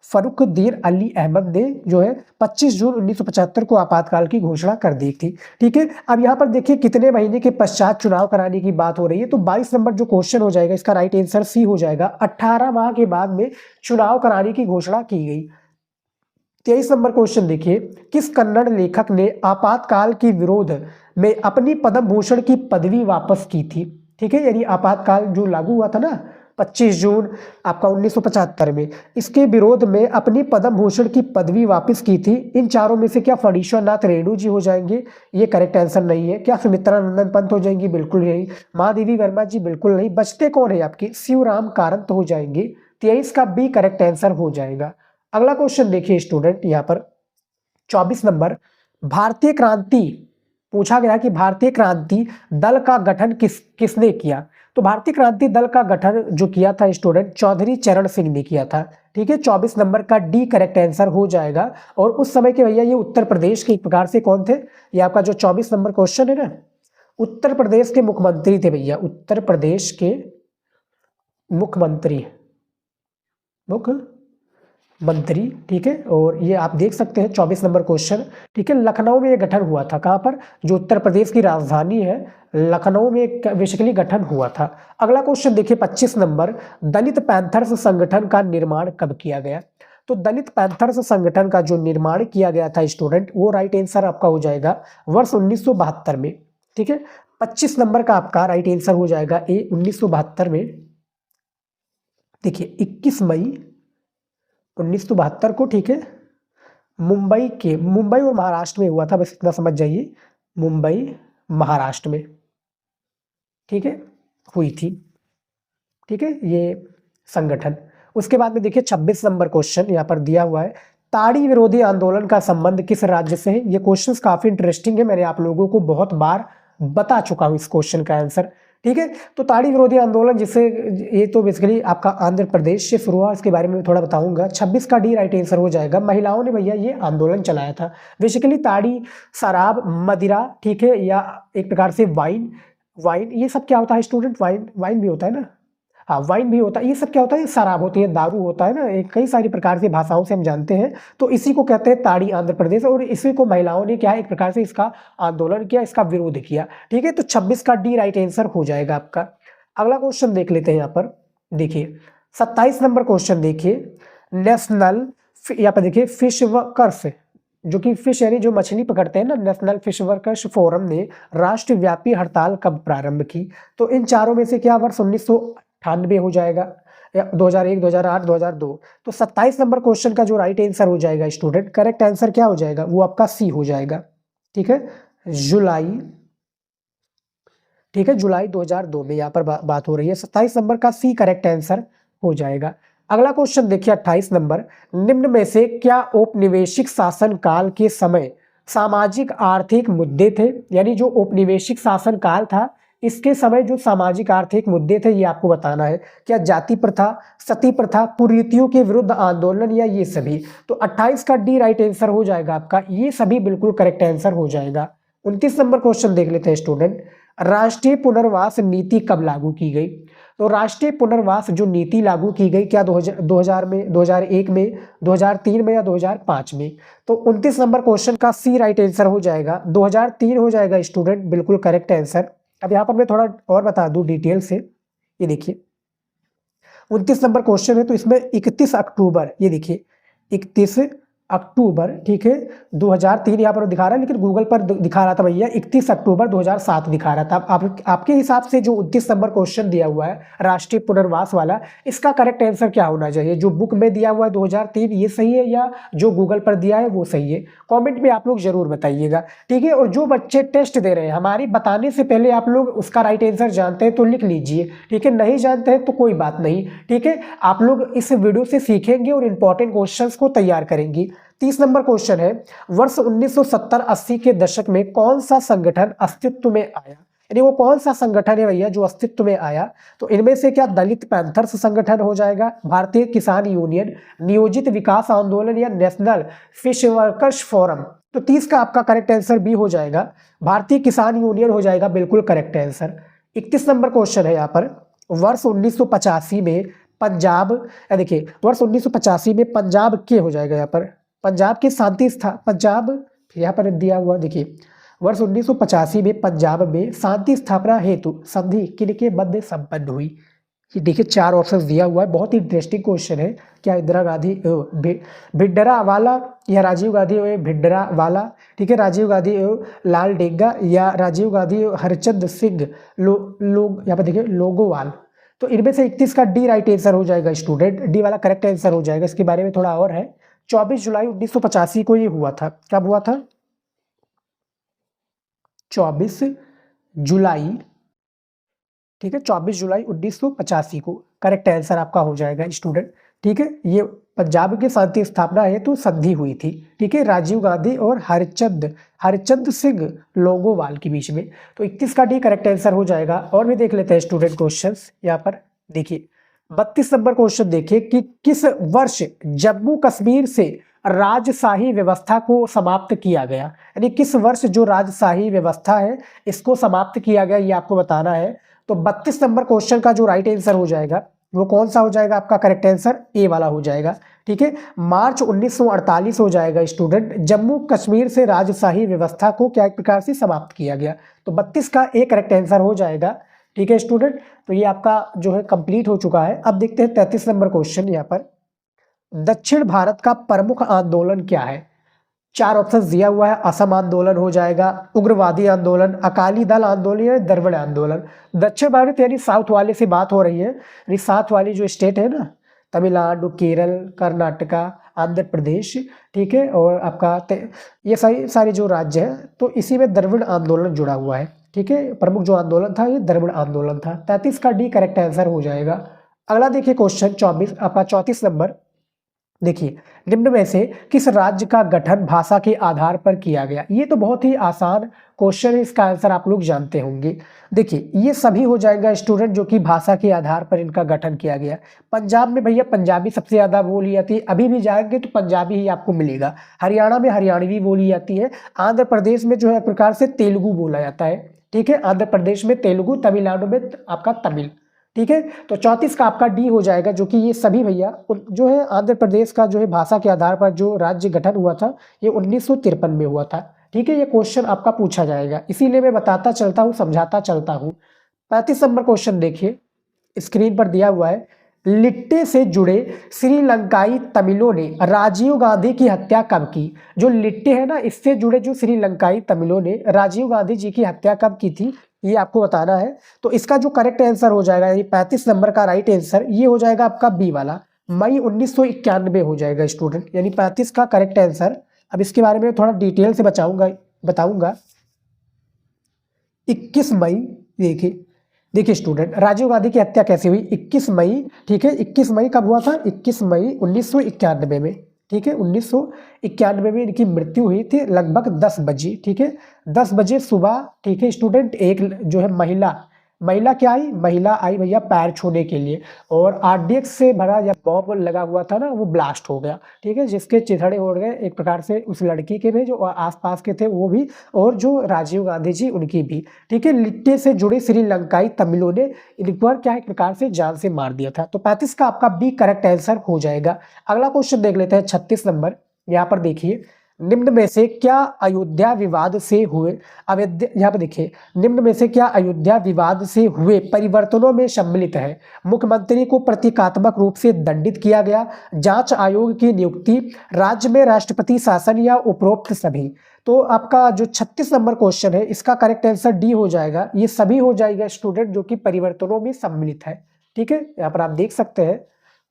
फरुखुद्दीन अली अहमद ने जो है 25 जून 1975 को आपातकाल की घोषणा कर दी थी। ठीक है, अब यहाँ पर देखिए कितने महीने के पश्चात चुनाव कराने की बात हो रही है। तो 22 नंबर जो क्वेश्चन हो जाएगा इसका राइट आंसर सी हो जाएगा, 18 माह के बाद में चुनाव कराने की घोषणा की गई। 23 नंबर क्वेश्चन देखिए, किस कन्नड़ लेखक ने आपातकाल के विरोध में अपनी पद्म भूषण की पदवी वापस की थी। ठीक है, यानी आपातकाल जो लागू हुआ था ना 25 जून आपका 1975 में, इसके विरोध में अपनी पद्म भूषण की पदवी वापस की थी। इन चारों में से क्या फणीश्वर नाथ रेणु जी हो जाएंगे, ये करेक्ट आंसर नहीं है। क्या सुमित्रा नंदन पंत हो जाएंगी, बिल्कुल नहीं। महादेवी वर्मा जी, बिल्कुल नहीं। बचते कौन है आपके, शिवराम कारंत हो जाएंगे। 23 का बी करेक्ट आंसर हो जाएगा। अगला क्वेश्चन देखिए स्टूडेंट, यहाँ पर 24 नंबर, भारतीय क्रांति पूछा गया कि भारतीय क्रांति दल का गठन किसने किया। तो भारतीय क्रांति दल का गठन जो किया था स्टूडेंट, चौधरी चरण सिंह ने किया था। ठीक है, 24 नंबर का डी करेक्ट आंसर हो जाएगा। और उस समय के भैया ये उत्तर प्रदेश के एक प्रकार से कौन थे, ये आपका जो 24 नंबर क्वेश्चन है ना, उत्तर प्रदेश के मुख्यमंत्री थे भैया, उत्तर प्रदेश के मुख्यमंत्री, मंत्री। ठीक है, और ये आप देख सकते हैं 24 नंबर क्वेश्चन। ठीक है, लखनऊ में ये गठन हुआ था, कहाँ पर, जो उत्तर प्रदेश की राजधानी है लखनऊ में बेसिकली गठन हुआ था। अगला क्वेश्चन देखिए 25 नंबर, दलित पैंथर्स संगठन का निर्माण कब किया गया। तो दलित पैंथर्स संगठन का जो निर्माण किया गया था स्टूडेंट, वो राइट आंसर आपका हो जाएगा वर्ष 1972 में। ठीक है, 25 नंबर का आपका राइट आंसर हो जाएगा ए, 1972 में। देखिए 21 मई 1972 को। ठीक है, मुंबई और महाराष्ट्र में हुआ था, बस इतना समझ जाइए, मुंबई महाराष्ट्र में। ठीक है, हुई थी। ठीक है, ये संगठन। उसके बाद में देखिए 26 नंबर क्वेश्चन यहाँ पर दिया हुआ है, ताड़ी विरोधी आंदोलन का संबंध किस राज्य से है। ये क्वेश्चन काफी इंटरेस्टिंग है, मैंने आप लोगों को बहुत बार बता चुका हूँ इस क्वेश्चन का आंसर। ठीक है, तो ताड़ी विरोधी आंदोलन जिसे, ये तो बेसिकली आपका आंध्र प्रदेश से शुरू हुआ, इसके बारे में थोड़ा बताऊंगा। 26 का डी राइट आंसर हो जाएगा। महिलाओं ने भैया ये आंदोलन चलाया था। बेसिकली ताड़ी, शराब, मदिरा, ठीक है, या एक प्रकार से वाइन, ये सब क्या होता है स्टूडेंट, वाइन भी होता है ना, हाँ, वाइन भी होता है। ये सब क्या होता है, शराब होती है, दारू होता है ना, एक कई सारी प्रकार की भाषाओं से हम जानते हैं। तो इसी को कहते हैं ताड़ी आंध्र प्रदेश, और इसी को महिलाओं ने क्या है, एक प्रकार से इसका आंदोलन किया, इसका विरोध किया। ठीक है, तो 26 का डी राइट आंसर हो जाएगा आपका। अगला क्वेश्चन देख लेते हैं यहाँ पर। देखिए 27 नंबर क्वेश्चन देखिए, नेशनल, यहाँ पर देखिए फिश वर्कर्स, जो कि फिश यानी जो मछली पकड़ते हैं ना, नेशनल फिश वर्कर्स फोरम ने राष्ट्रव्यापी हड़ताल कब प्रारंभ की? तो इन चारों में से क्या वर्ष 1998 हो जाएगा, या 2001, 2008, 2002? तो 27 नंबर क्वेश्चन का जो राइट आंसर हो जाएगा स्टूडेंट, करेक्ट आंसर क्या हो जाएगा, वो आपका सी हो जाएगा। ठीक है, जुलाई, ठीक है, जुलाई 2002 में यहाँ पर बात हो रही है। 27 नंबर का सी करेक्ट आंसर हो जाएगा। अगला क्वेश्चन देखिए 28 नंबर, निम्न में से क्या औपनिवेशिक शासन काल के समय सामाजिक आर्थिक मुद्दे थे? यानी जो औपनिवेशिक शासन काल था, इसके समय जो सामाजिक आर्थिक मुद्दे थे, ये आपको बताना है। क्या जाति प्रथा, सती प्रथा, कुरीतियों के विरुद्ध आंदोलन, या ये सभी? तो 28 का डी राइट आंसर हो जाएगा आपका, ये सभी बिल्कुल करेक्ट आंसर हो जाएगा। 29 नंबर क्वेश्चन देख लेते हैं स्टूडेंट, राष्ट्रीय पुनर्वास नीति कब लागू की गई? तो राष्ट्रीय पुनर्वास जो नीति लागू की गई, क्या 2000 में, 2001 में, 2003 में, या 2005 में? तो 29 नंबर क्वेश्चन का सी राइट आंसर हो जाएगा, 2003 हो जाएगा स्टूडेंट, बिल्कुल करेक्ट आंसर। अब यहाँ पर मैं थोड़ा और बता दूं डिटेल से। ये देखिए 29 नंबर क्वेश्चन है, तो इसमें 31 अक्टूबर, ये देखिए 31 अक्टूबर, ठीक है, 2003 यहाँ पर दिखा रहा है, लेकिन गूगल पर दिखा रहा था भैया 31 अक्टूबर 2007 दिखा रहा था। आपके हिसाब से जो 29 नंबर क्वेश्चन दिया हुआ है राष्ट्रीय पुनर्वास वाला, इसका करेक्ट आंसर क्या होना चाहिए? जो बुक में दिया हुआ है 2003, ये सही है, या जो गूगल पर दिया है वो सही है? कॉमेंट में आप लोग जरूर बताइएगा। ठीक है, और जो बच्चे टेस्ट दे रहे हैं, हमारी बताने से पहले आप लोग उसका राइट आंसर जानते हैं तो लिख लीजिए। ठीक है, नहीं जानते हैं तो कोई बात नहीं। ठीक है, आप लोग इस वीडियो से सीखेंगे और इंपॉर्टेंट क्वेश्चंस को तैयार करेंगे। 30 नंबर क्वेश्चन है, वर्ष 1970-80 के दशक में कौन सा संगठन अस्तित्व में आया? यानी वो कौन सा संगठन है भैया जो अस्तित्व में आया? तो इनमें से क्या दलित पैंथर्स संगठन हो जाएगा, भारतीय किसान यूनियन, नियोजित विकास आंदोलन, या नेशनल फिश वर्कर्स फोरम? तो 30 का आपका करेक्ट आंसर बी हो जाएगा, भारतीय किसान यूनियन हो जाएगा, बिल्कुल करेक्ट आंसर। 31 नंबर क्वेश्चन है यहाँ पर, वर्ष 1985 में पंजाब, देखिए वर्ष 1985 में पंजाब के हो जाएगा यहाँ पर, पंजाब के शांति पंजाब यहाँ पर दिया हुआ, देखिए वर्ष 1985 में पंजाब में शांति स्थापना हेतु संधि किनके मध्य संपन्न हुई? ये देखिए 4 ऑप्शन दिया हुआ है, बहुत ही इंटरेस्टिंग क्वेश्चन है। क्या इंदिरा गांधी भिंडरावाला, या राजीव गांधी भिंडरावाला? ठीक है, राजीव गांधी लाल डेंगा, या राजीव गांधी हरचंद सिंह लोग यहाँ पर देखिए लोगोवाल? तो इनमें से 31 का डी राइट आंसर हो जाएगा स्टूडेंट, डी वाला करेक्ट आंसर हो जाएगा। इसके बारे में थोड़ा और है, 24 जुलाई 1985 को ये हुआ था। कब हुआ था? 24 जुलाई, ठीक है, 24 जुलाई 1985 को करेक्ट आंसर आपका हो जाएगा स्टूडेंट। ठीक है, ये पंजाब की शांति स्थापना हेतु संधि हुई थी। ठीक है, राजीव गांधी और हरचंद सिंह लोगोवाल के बीच में। तो 31 का डी करेक्ट आंसर हो जाएगा। और भी देख लेते हैं स्टूडेंट क्वेश्चंस। यहाँ पर देखिए 32 नंबर क्वेश्चन देखिए कि किस वर्ष जम्मू कश्मीर से राजशाही व्यवस्था को समाप्त किया गया? यानी किस वर्ष जो राजशाही व्यवस्था है इसको समाप्त किया गया, ये आपको बताना है। तो 32 नंबर क्वेश्चन का जो राइट आंसर हो जाएगा वो कौन सा हो जाएगा? आपका करेक्ट आंसर ए वाला हो जाएगा। ठीक है, मार्च 1948 हो जाएगा स्टूडेंट, जम्मू कश्मीर से राजशाही व्यवस्था को क्या एक प्रकार से समाप्त किया गया। तो 32 का ए करेक्ट आंसर हो जाएगा। ठीक है स्टूडेंट, तो ये आपका जो है कंप्लीट हो चुका है। अब देखते हैं 33 नंबर क्वेश्चन। यहाँ पर दक्षिण भारत का प्रमुख आंदोलन क्या है? 4 ऑप्शन दिया हुआ है, असम आंदोलन हो जाएगा, उग्रवादी आंदोलन, अकाली दल आंदोलन, या द्रविड़ आंदोलन। दक्षिण भारत यानी साउथ वाले से बात हो रही है, यानी साउथ वाली जो स्टेट है ना, तमिलनाडु, केरल, कर्नाटका, आंध्र प्रदेश, ठीक है, और आपका ये सारे जो राज्य है, तो इसी में द्रविड़ आंदोलन जुड़ा हुआ है। ठीक है, प्रमुख जो आंदोलन था ये द्रविड़ आंदोलन था। 33 का डी करेक्ट आंसर हो जाएगा। अगला देखिए क्वेश्चन 24 आपका 34 नंबर। देखिए निम्न में से किस राज्य का गठन भाषा के आधार पर किया गया? ये तो बहुत ही आसान क्वेश्चन है, इसका आंसर आप लोग जानते होंगे। देखिए ये सभी हो जाएगा स्टूडेंट जो कि भाषा के आधार पर इनका गठन किया गया। पंजाब में भैया पंजाबी सबसे ज़्यादा बोली जाती है, अभी भी जाएंगे तो पंजाबी ही आपको मिलेगा। हरियाणा में हरियाणवी बोली जाती है। आंध्र प्रदेश में जो है एक प्रकार से तेलुगु बोला जाता है। ठीक है, आंध्र प्रदेश में तेलुगु, तमिलनाडु में आपका तमिल। ठीक है। तो 34 का आपका डी हो जाएगा, जो कि ये सभी भैया जो है आंध्र प्रदेश का जो है भाषा के आधार पर जो राज्य गठन हुआ था ये 1953 में हुआ था। ठीक है, ये क्वेश्चन आपका पूछा जाएगा, इसीलिए मैं बताता चलता हूँ, समझाता चलता हूँ। 35 नंबर क्वेश्चन देखिए, स्क्रीन पर दिया हुआ है। लिट्टे से जुड़े श्रीलंकाई तमिलों ने राजीव गांधी की हत्या कब की? जो लिट्टे है ना, इससे जुड़े जो श्रीलंकाई तमिलों ने राजीव गांधी जी की हत्या कब की थी, ये आपको बताना है। तो इसका जो करेक्ट आंसर हो जाएगा, ये 35 नंबर का राइट आंसर ये हो जाएगा आपका बी वाला, मई 1991 हो जाएगा स्टूडेंट, यानी 35 का करेक्ट आंसर। अब इसके बारे में थोड़ा डिटेल से बताऊंगा। 21 मई, देखिए स्टूडेंट, राजीव गांधी की हत्या कैसे हुई? 21 मई, ठीक है, 21 मई कब हुआ था? 21 मई 1991 में, ठीक है, 1991 में इनकी मृत्यु हुई थी लगभग 10 बजे, ठीक है, 10 बजे सुबह, ठीक है स्टूडेंट। एक जो है महिला क्या आई? महिला आई भैया पैर छूने के लिए, और आरडीएक्स से भरा या बॉम्ब लगा हुआ था ना, वो ब्लास्ट हो गया, ठीक है, जिसके चिथड़े उड़ गए एक प्रकार से उस लड़की के भी, जो आसपास के थे वो भी, और जो राजीव गांधी जी उनकी भी, ठीक है। लिट्टे से जुड़े श्रीलंकाई तमिलों ने इन पर क्या एक प्रकार से जान से मार दिया था। तो 35 का आपका बी करेक्ट आंसर हो जाएगा। अगला क्वेश्चन देख लेते हैं, 36 नंबर। यहाँ पर देखिए, निम्न में से क्या अयोध्या विवाद से हुए यहाँ पर देखिए, निम्न में से क्या अयोध्या विवाद से हुए परिवर्तनों में सम्मिलित है? मुख्यमंत्री को प्रतीकात्मक रूप से दंडित किया गया, जांच आयोग की नियुक्ति, राज्य में राष्ट्रपति शासन, या उपरोक्त सभी। तो आपका जो 36 नंबर क्वेश्चन है, इसका करेक्ट आंसर डी हो जाएगा, ये सभी हो जाएगा स्टूडेंट, जो कि परिवर्तनों में सम्मिलित है, ठीक है। यहाँ पर आप देख सकते हैं,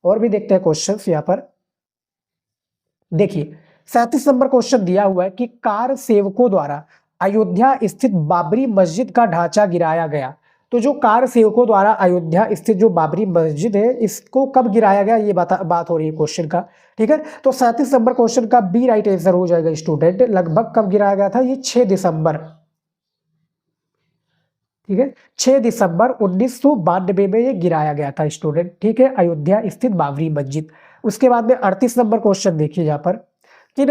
और भी देखते हैं क्वेश्चन। यहाँ पर देखिए, 37 नंबर क्वेश्चन दिया हुआ है कि कार सेवकों द्वारा अयोध्या स्थित बाबरी मस्जिद का ढांचा गिराया गया। तो जो कार सेवकों द्वारा अयोध्या स्थित जो बाबरी मस्जिद है, इसको कब गिराया गया, ये बात हो रही है क्वेश्चन का, ठीक है। तो 37 नंबर क्वेश्चन का बी राइट आंसर हो जाएगा स्टूडेंट। लगभग कब गिराया गया था? ये 6 दिसंबर, ठीक है, 6 दिसंबर 1992 में ये गिराया गया था स्टूडेंट, ठीक है, अयोध्या स्थित बाबरी मस्जिद। उसके बाद में 38 नंबर क्वेश्चन देखिए, यहाँ पर किन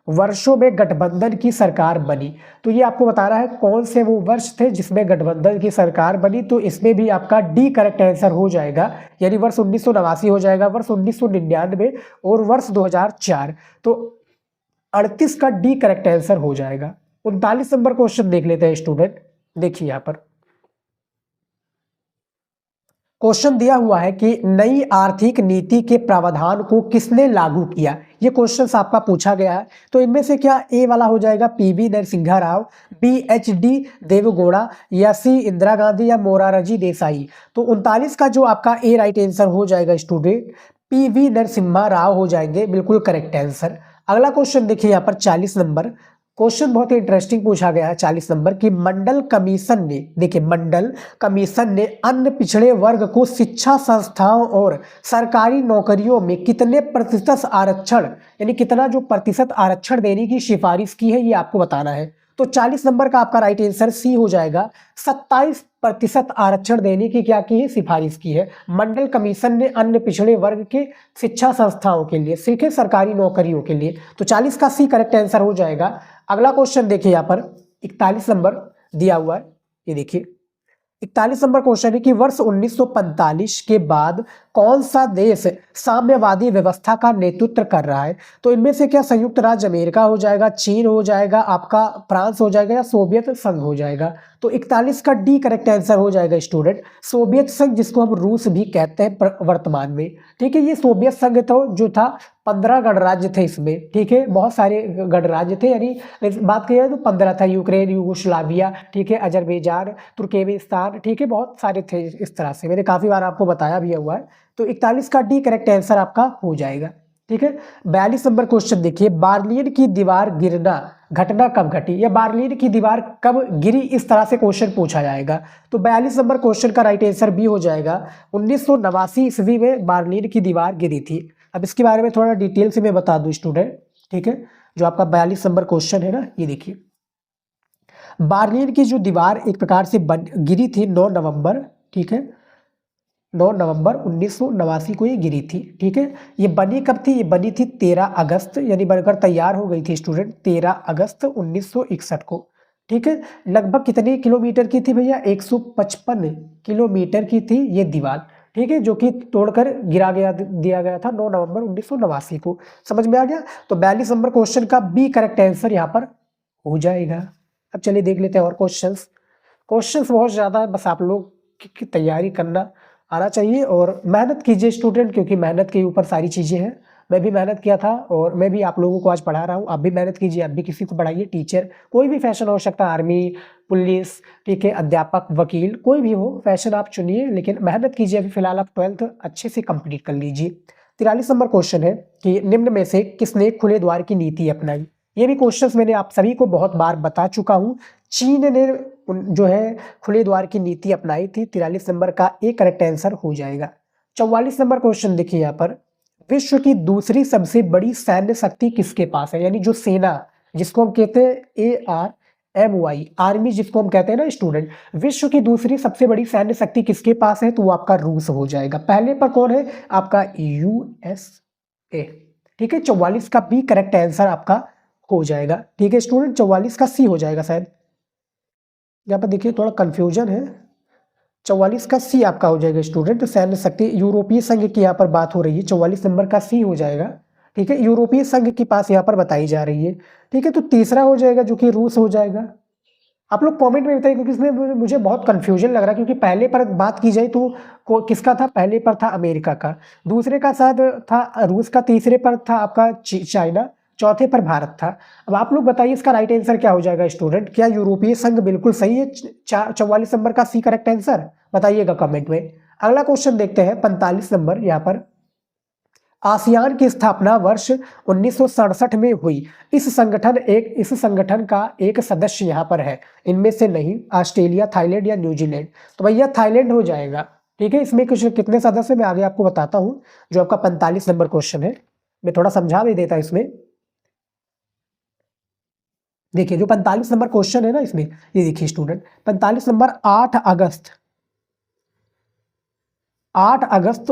वर्षों में गठबंधन की सरकार बनी? तो ये आपको बता रहा है कौन से वो वर्ष थे जिसमें गठबंधन की सरकार बनी। तो इसमें भी आपका डी करेक्ट आंसर हो जाएगा, यानी वर्ष 1989 हो जाएगा, वर्ष 1999 और वर्ष 2004। तो 38 का डी करेक्ट आंसर हो जाएगा। 39 नंबर क्वेश्चन देख लेते हैं स्टूडेंट। देखिए, यहाँ पर क्वेश्चन दिया हुआ है कि नई आर्थिक नीति के प्रावधान को किसने लागू किया? ये क्वेश्चन आपका पूछा गया है। तो इनमें से क्या ए वाला हो जाएगा PV Narasimha Rao, B HD. Deve Gowda, या सी इंदिरा गांधी, या मोरारजी देसाई? तो 39 का जो आपका ए राइट आंसर हो जाएगा स्टूडेंट, पीवी नरसिम्हा राव हो जाएंगे, बिल्कुल करेक्ट आंसर। अगला क्वेश्चन देखिए, यहाँ पर 40 नंबर क्वेश्चन बहुत ही इंटरेस्टिंग पूछा गया है। 40 नंबर की मंडल कमीशन ने, देखिए, मंडल कमीशन ने अन्य पिछड़े वर्ग को शिक्षा संस्थाओं और सरकारी नौकरियों में कितने प्रतिशत आरक्षण, यानी कितना जो प्रतिशत आरक्षण देने की सिफारिश की है, ये आपको बताना है। तो 40 नंबर का आपका राइट आंसर सी हो जाएगा, 27% आरक्षण देने की क्या की है? सिफारिश की है। मंडल कमीशन ने अन्य पिछड़े वर्ग के शिक्षा संस्थाओं के लिए, सिर्फ सरकारी नौकरियों के लिए। तो 40 का सी करेक्ट आंसर हो जाएगा। अगला क्वेश्चन देखिए, यहाँ पर 41 नंबर दिया हुआ है, ये देखिए 41 नंबर क्वेश्चन है कि वर्ष 1945 के बाद कौन सा देश साम्यवादी व्यवस्था का नेतृत्व कर रहा है? तो इनमें से क्या संयुक्त राज्य अमेरिका हो जाएगा, चीन हो जाएगा, आपका फ्रांस हो जाएगा, या सोवियत संघ हो जाएगा? तो 41 का डी करेक्ट आंसर हो जाएगा स्टूडेंट, सोवियत संघ, जिसको हम रूस भी कहते हैं वर्तमान में, ठीक है। ये सोवियत संघ तो जो था 15 गणराज्य थे इसमें, ठीक है, बहुत सारे गणराज्य थे, यानी बात करिए तो 15 था, यूक्रेन, यूगोस्लाविया, ठीक है, अजरबैजान, तुर्कमेनिस्तान, ठीक है, बहुत सारे थे इस तरह से, मैंने काफ़ी बार आपको बताया भी हुआ है। तो 41 का डी करेक्ट आंसर आपका हो जाएगा, ठीक है। 42 नंबर क्वेश्चन देखिए, बार्लिन की दीवार गिरना घटना कब घटी, या बार्लिन की दीवार कब गिरी, इस तरह से क्वेश्चन पूछा जाएगा। तो 42 नंबर क्वेश्चन का राइट आंसर बी हो जाएगा, 1989 ईस्वी में बार्लिन की दीवार गिरी थी। अब इसके बारे में थोड़ा डिटेल से मैं बता दूं स्टूडेंट, ठीक है। जो आपका 42 नंबर क्वेश्चन है ना, ये देखिए, बार्लिन की जो दीवार एक प्रकार से गिरी थी 9 नवंबर, ठीक है, 9 नवंबर 1989 को ये गिरी थी, ठीक है। ये बनी कब थी? ये बनी थी 13 अगस्त, यानी बनकर तैयार हो गई थी स्टूडेंट 13 अगस्त 1961 को, ठीक है। लगभग कितने किलोमीटर की थी भैया? 155 किलोमीटर की थी ये दीवार, ठीक है, जो कि तोड़कर दिया गया था 9 नवंबर 1989 को। समझ में आ गया? तो 42 नंबर क्वेश्चन का बी करेक्ट आंसर यहाँ पर हो जाएगा। अब चलिए देख लेते हैं और क्वेश्चंस। क्वेश्चंस बहुत ज़्यादा है, बस आप लोग की तैयारी करना आना चाहिए और मेहनत कीजिए स्टूडेंट, क्योंकि मेहनत के ऊपर सारी चीज़ें हैं। मैं भी मेहनत किया था और मैं भी आप लोगों को आज पढ़ा रहा हूँ। आप भी मेहनत कीजिए, आप भी किसी को पढ़ाइए, टीचर कोई भी फैशन हो सकता है, आर्मी, पुलिस, ठीक है, अध्यापक, वकील, कोई भी हो फैशन आप चुनिए, लेकिन मेहनत कीजिए। अभी फिलहाल आप 12th अच्छे से कंप्लीट कर लीजिए। 43 नंबर क्वेश्चन है कि निम्न में से किसने खुले द्वार की नीति अपनाई? ये भी क्वेश्चंस मैंने आप सभी को बहुत बार बता चुका हूँ। चीन ने जो है खुले द्वार की नीति अपनाई थी। 43 नंबर का एक करेक्ट आंसर हो जाएगा। 44 नंबर क्वेश्चन देखिए यहाँ पर, विश्व की दूसरी सबसे बड़ी सैन्य शक्ति किसके पास है? यानी जो सेना, जिसको हम कहते हैं ARMY, आर्मी जिसको हम कहते हैं ना स्टूडेंट, विश्व की दूसरी सबसे बड़ी सैन्य शक्ति किसके पास है? तो वो आपका रूस हो जाएगा। पहले पर कौन है? आपका USA, ठीक है। 44 का बी करेक्ट आंसर आपका हो जाएगा, ठीक है स्टूडेंट। 44 का सी हो जाएगा शायद, यहाँ पर देखिए थोड़ा कंफ्यूजन है। 44 का सी आपका हो जाएगा स्टूडेंट। सैन्य शक्ति यूरोपीय संघ की यहाँ पर बात हो रही है, 44 नंबर का सी हो जाएगा, ठीक है। यूरोपीय संघ के पास यहाँ पर बताई जा रही है, ठीक है। तो तीसरा हो जाएगा जो कि रूस हो जाएगा। आप लोग कमेंट में बताइए, क्योंकि इसमें मुझे बहुत कंफ्यूजन लग रहा है, क्योंकि पहले पर बात की जाए तो किसका था? पहले पर था अमेरिका का, दूसरे का शायद था रूस का, तीसरे पर था आपका चाइना, चौथे पर भारत था। अब आप लोग बताइए इसका राइट आंसर क्या हो जाएगा स्टूडेंट? क्या यूरोपीय संघ बिल्कुल सही है? 44 नंबर का सी करेक्ट आंसर बताइएगा कमेंट में। अगला क्वेश्चन देखते हैं 45 नंबर। यहाँ पर आसियान की स्थापना वर्ष 1967 में हुई। इस संगठन का एक सदस्य यहाँ पर है, इनमें से नहीं, ऑस्ट्रेलिया, थाईलैंड या न्यूजीलैंड? तो भैया थाईलैंड हो जाएगा, ठीक है। इसमें कुछ कितने सदस्य मैं आगे आपको बताता हूँ। जो आपका 45 नंबर क्वेश्चन है, मैं थोड़ा समझा भी देता इसमें। देखिए जो 45 नंबर क्वेश्चन है ना, इसमें ये देखिए स्टूडेंट, 45 नंबर 8 अगस्त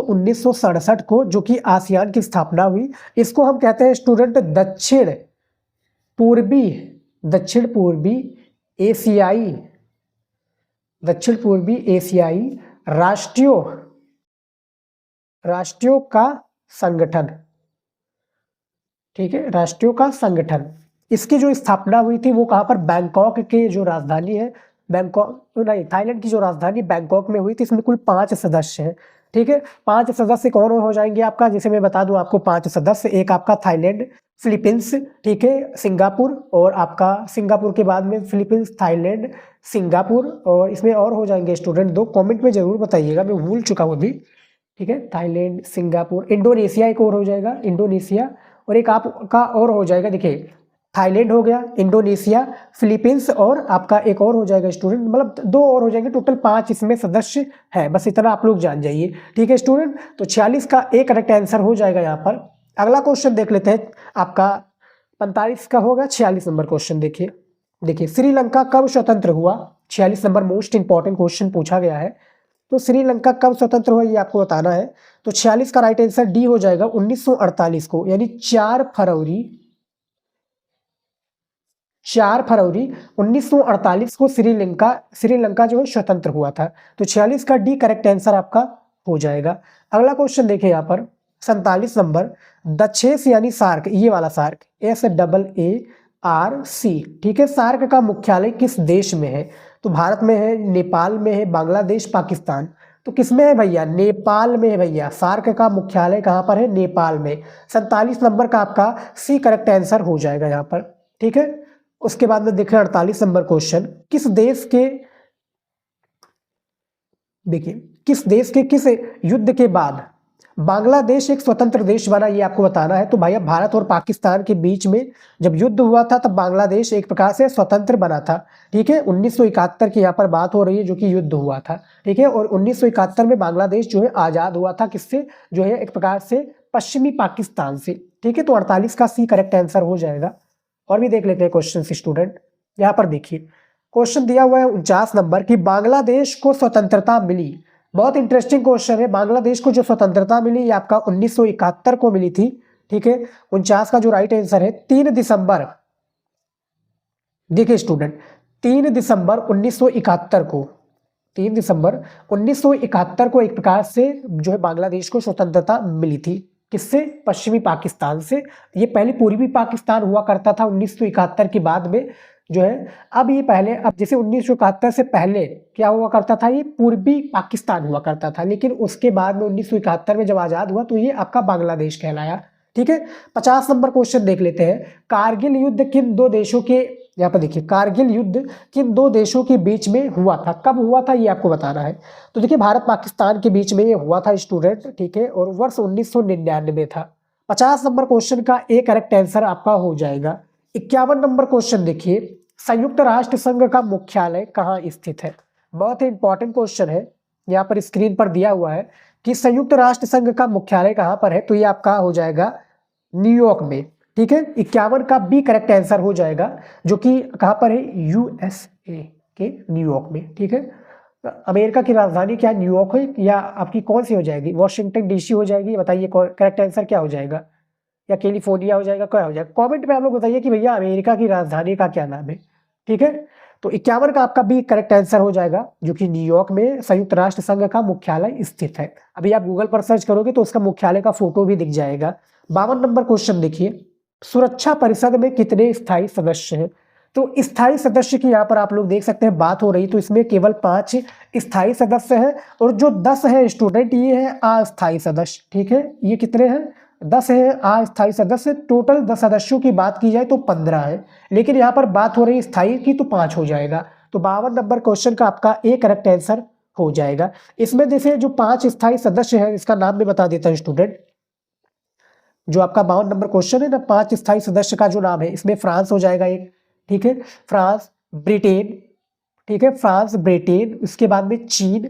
1967 को जो कि आसियान की स्थापना हुई। इसको हम कहते हैं स्टूडेंट दक्षिण पूर्वी एशियाई राष्ट्रों का संगठन, ठीक है, राष्ट्रों का संगठन। इसकी जो स्थापना हुई थी वो कहाँ पर? बैंकॉक के जो राजधानी है, बैंकॉक नहीं, थाईलैंड की जो राजधानी बैंकॉक में हुई थी। इसमें कुल 5 सदस्य हैं, ठीक है। 5 सदस्य कौन हो जाएंगे आपका? जैसे मैं बता दूं आपको 5 सदस्य, एक आपका थाईलैंड, फिलीपींस, ठीक है, सिंगापुर, और आपका सिंगापुर के बाद में फिलीपींस, थाईलैंड, सिंगापुर, और इसमें और हो जाएंगे स्टूडेंट 2, कमेंट में जरूर बताइएगा, मैं भूल चुका हूँ अभी, ठीक है। थाईलैंड, सिंगापुर, इंडोनेशिया एक और हो जाएगा, इंडोनेशिया, और एक आपका और हो जाएगा, देखिए थाईलैंड हो गया, इंडोनेशिया, फिलीपींस, और आपका एक और हो जाएगा स्टूडेंट, मतलब 2 और हो जाएंगे, टोटल 5 इसमें सदस्य है। बस इतना आप लोग जान जाइए, ठीक है स्टूडेंट। तो 46 का एक करेक्ट आंसर हो जाएगा यहाँ पर। अगला क्वेश्चन देख लेते हैं, आपका 45 का होगा 46 नंबर क्वेश्चन। देखिए श्रीलंका कब स्वतंत्र हुआ? 46 नंबर मोस्ट इंपॉर्टेंट क्वेश्चन पूछा गया है। तो श्रीलंका कब स्वतंत्र हुआ ये आपको बताना है। तो 46 का राइट आंसर डी हो जाएगा, 1948 को, यानी 4 फरवरी 1948 को श्रीलंका जो है स्वतंत्र हुआ था। तो 46 का डी करेक्ट आंसर आपका हो जाएगा। अगला क्वेश्चन देखिए यहाँ पर 47 नंबर, दक्षेस यानी सार्क, ये वाला सार्क, SAARC, ठीक है। सार्क का मुख्यालय किस देश में है? तो भारत में है, नेपाल में है, बांग्लादेश, पाकिस्तान? तो किसमें है भैया? नेपाल में है भैया। सार्क का मुख्यालय कहाँ पर है? नेपाल में। 47 नंबर का आपका सी करेक्ट आंसर हो जाएगा यहाँ पर, ठीक है। उसके बाद में देखें 48 नंबर क्वेश्चन, किस देश के किस युद्ध के बाद बांग्लादेश एक स्वतंत्र देश बना, ये आपको बताना है। तो भैया भारत और पाकिस्तान के बीच में जब युद्ध हुआ था तब बांग्लादेश एक प्रकार से स्वतंत्र बना था, ठीक है। 1971 की यहाँ पर बात हो रही है, जो कि युद्ध हुआ था, ठीक है। और 1971 में बांग्लादेश जो है आज़ाद हुआ था, किससे? जो है एक प्रकार से पश्चिमी पाकिस्तान से, ठीक है। तो 48 का सी करेक्ट आंसर हो जाएगा। और भी देख लेते हैं क्वेश्चन स्टूडेंट। यहाँ पर देखिए क्वेश्चन दिया हुआ है 49 नंबर की, बांग्लादेश को स्वतंत्रता मिली। बहुत इंटरेस्टिंग क्वेश्चन है। बांग्लादेश को जो स्वतंत्रता मिली ये आपका 1971 को मिली थी, ठीक है। 49 का जो राइट आंसर है 3 दिसंबर, देखिए स्टूडेंट 3 दिसंबर 1971 को, 3 दिसंबर 1971 को एक प्रकार से जो है बांग्लादेश को स्वतंत्रता मिली थी। किससे? पश्चिमी पाकिस्तान से। ये पहले पूर्वी पाकिस्तान हुआ करता था 1971 के बाद में जो है, अब ये पहले, अब जैसे 1971 से पहले क्या हुआ करता था, ये पूर्वी पाकिस्तान हुआ करता था, लेकिन उसके बाद में 1971 में जब आज़ाद हुआ तो ये आपका बांग्लादेश कहलाया। ठीक है, 50 नंबर क्वेश्चन देख लेते हैं। कारगिल युद्ध किन दो देशों के, यहाँ पर देखिए, कारगिल युद्ध किन दो देशों के बीच में हुआ था, कब हुआ था, ये आपको बताना है। तो देखिए, भारत पाकिस्तान के बीच में ये हुआ था स्टूडेंट। ठीक है, और वर्ष 1999 था। 50 नंबर क्वेश्चन का एक करेक्ट आंसर आपका हो जाएगा। 51 नंबर क्वेश्चन देखिए, संयुक्त राष्ट्र संघ का मुख्यालय कहाँ स्थित है? बहुत ही इंपॉर्टेंट क्वेश्चन है, यहाँ पर स्क्रीन पर दिया हुआ है कि संयुक्त राष्ट्र संघ का मुख्यालय कहाँ पर है, तो ये आपका हो जाएगा न्यूयॉर्क में। ठीक है, 51 का बी करेक्ट आंसर हो जाएगा, जो कि कहाँ पर है, यूएसए के न्यूयॉर्क में। ठीक है, अमेरिका की राजधानी क्या न्यूयॉर्क है, या आपकी कौन सी हो जाएगी, वॉशिंगटन डीसी हो जाएगी? बताइए करेक्ट आंसर क्या हो जाएगा, या कैलिफोर्निया हो जाएगा, क्या हो जाएगा? कमेंट में आप लोग बताइए कि भैया अमेरिका की राजधानी का क्या नाम है। ठीक है, तो 51 का आपका भी करेक्ट आंसर हो जाएगा, जो कि न्यूयॉर्क में संयुक्त राष्ट्र संघ का मुख्यालय स्थित है। अभी आप गूगल पर सर्च करोगे तो उसका मुख्यालय का फोटो भी दिख जाएगा। 52 नंबर क्वेश्चन देखिए, सुरक्षा परिषद में कितने स्थायी सदस्य हैं? तो स्थायी सदस्य की यहाँ पर आप लोग देख सकते हैं बात हो रही, तो इसमें केवल 5 स्थायी सदस्य हैं, और जो 10 है स्टूडेंट ये है अस्थायी सदस्य। ठीक है, ये कितने हैं, 10 है अस्थायी सदस्य। टोटल 10 सदस्यों की बात की जाए तो 15 है, लेकिन यहाँ पर बात हो रही स्थायी की तो 5 हो जाएगा। तो 52 नंबर क्वेश्चन का आपका एक करेक्ट आंसर हो जाएगा। इसमें जैसे जो 5 स्थायी सदस्य है, इसका नाम भी बता देता हूँ स्टूडेंट। जो आपका 52 नंबर क्वेश्चन है ना, 5 स्थायी सदस्य का जो नाम है, इसमें फ्रांस हो जाएगा एक। ठीक है, फ्रांस, ब्रिटेन। ठीक है, फ्रांस, ब्रिटेन, उसके बाद में चीन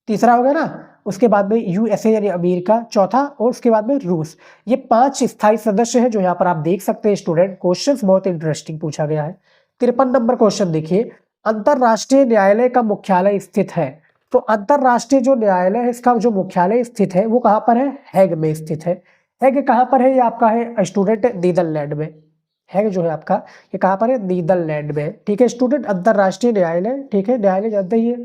तीसरा होगा ना, उसके बाद में यूएसए यानी अमेरिका चौथा, और उसके बाद में रूस। ये 5 स्थायी सदस्य हैं जो यहाँ पर आप देख सकते हैं स्टूडेंट। क्वेश्चंस बहुत इंटरेस्टिंग पूछा गया है। 53 नंबर क्वेश्चन देखिए, अंतरराष्ट्रीय न्यायालय का मुख्यालय स्थित है। तो अंतरराष्ट्रीय जो न्यायालय है, इसका जो मुख्यालय स्थित है वो कहाँ पर है, हैग में स्थित है। हैग कहाँ पर है, ये आपका है स्टूडेंट नीदरलैंड में। हैग जो है आपका, ये कहाँ पर है, नीदरलैंड में। ठीक है स्टूडेंट, अंतरराष्ट्रीय न्यायालय। ठीक है, न्यायालय जानते ही है,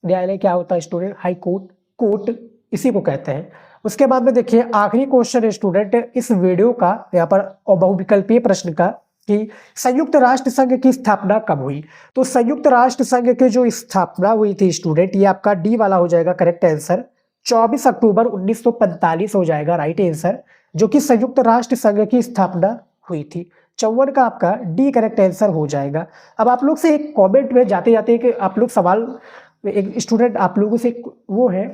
न्यायालय क्या होता है स्टूडेंट, हाई कोर्ट, कोर्ट इसी को कहते हैं। उसके बाद में देखिए आखिरी क्वेश्चन है स्टूडेंट इस वीडियो का, यहाँ पर बहुविकल्पीय प्रश्न का, कि संयुक्त राष्ट्र संघ की स्थापना कब हुई? तो संयुक्त राष्ट्र संघ की जो स्थापना हुई थी स्टूडेंट, ये आपका डी वाला हो जाएगा करेक्ट आंसर। 24 अक्टूबर 1945 हो जाएगा राइट आंसर, जो कि संयुक्त राष्ट्र संघ की स्थापना हुई थी। 54 का आपका डी करेक्ट आंसर हो जाएगा। अब आप लोग से एक कमेंट में जाते जाते कि आप लोग सवाल, एक स्टूडेंट आप लोगों से वो है,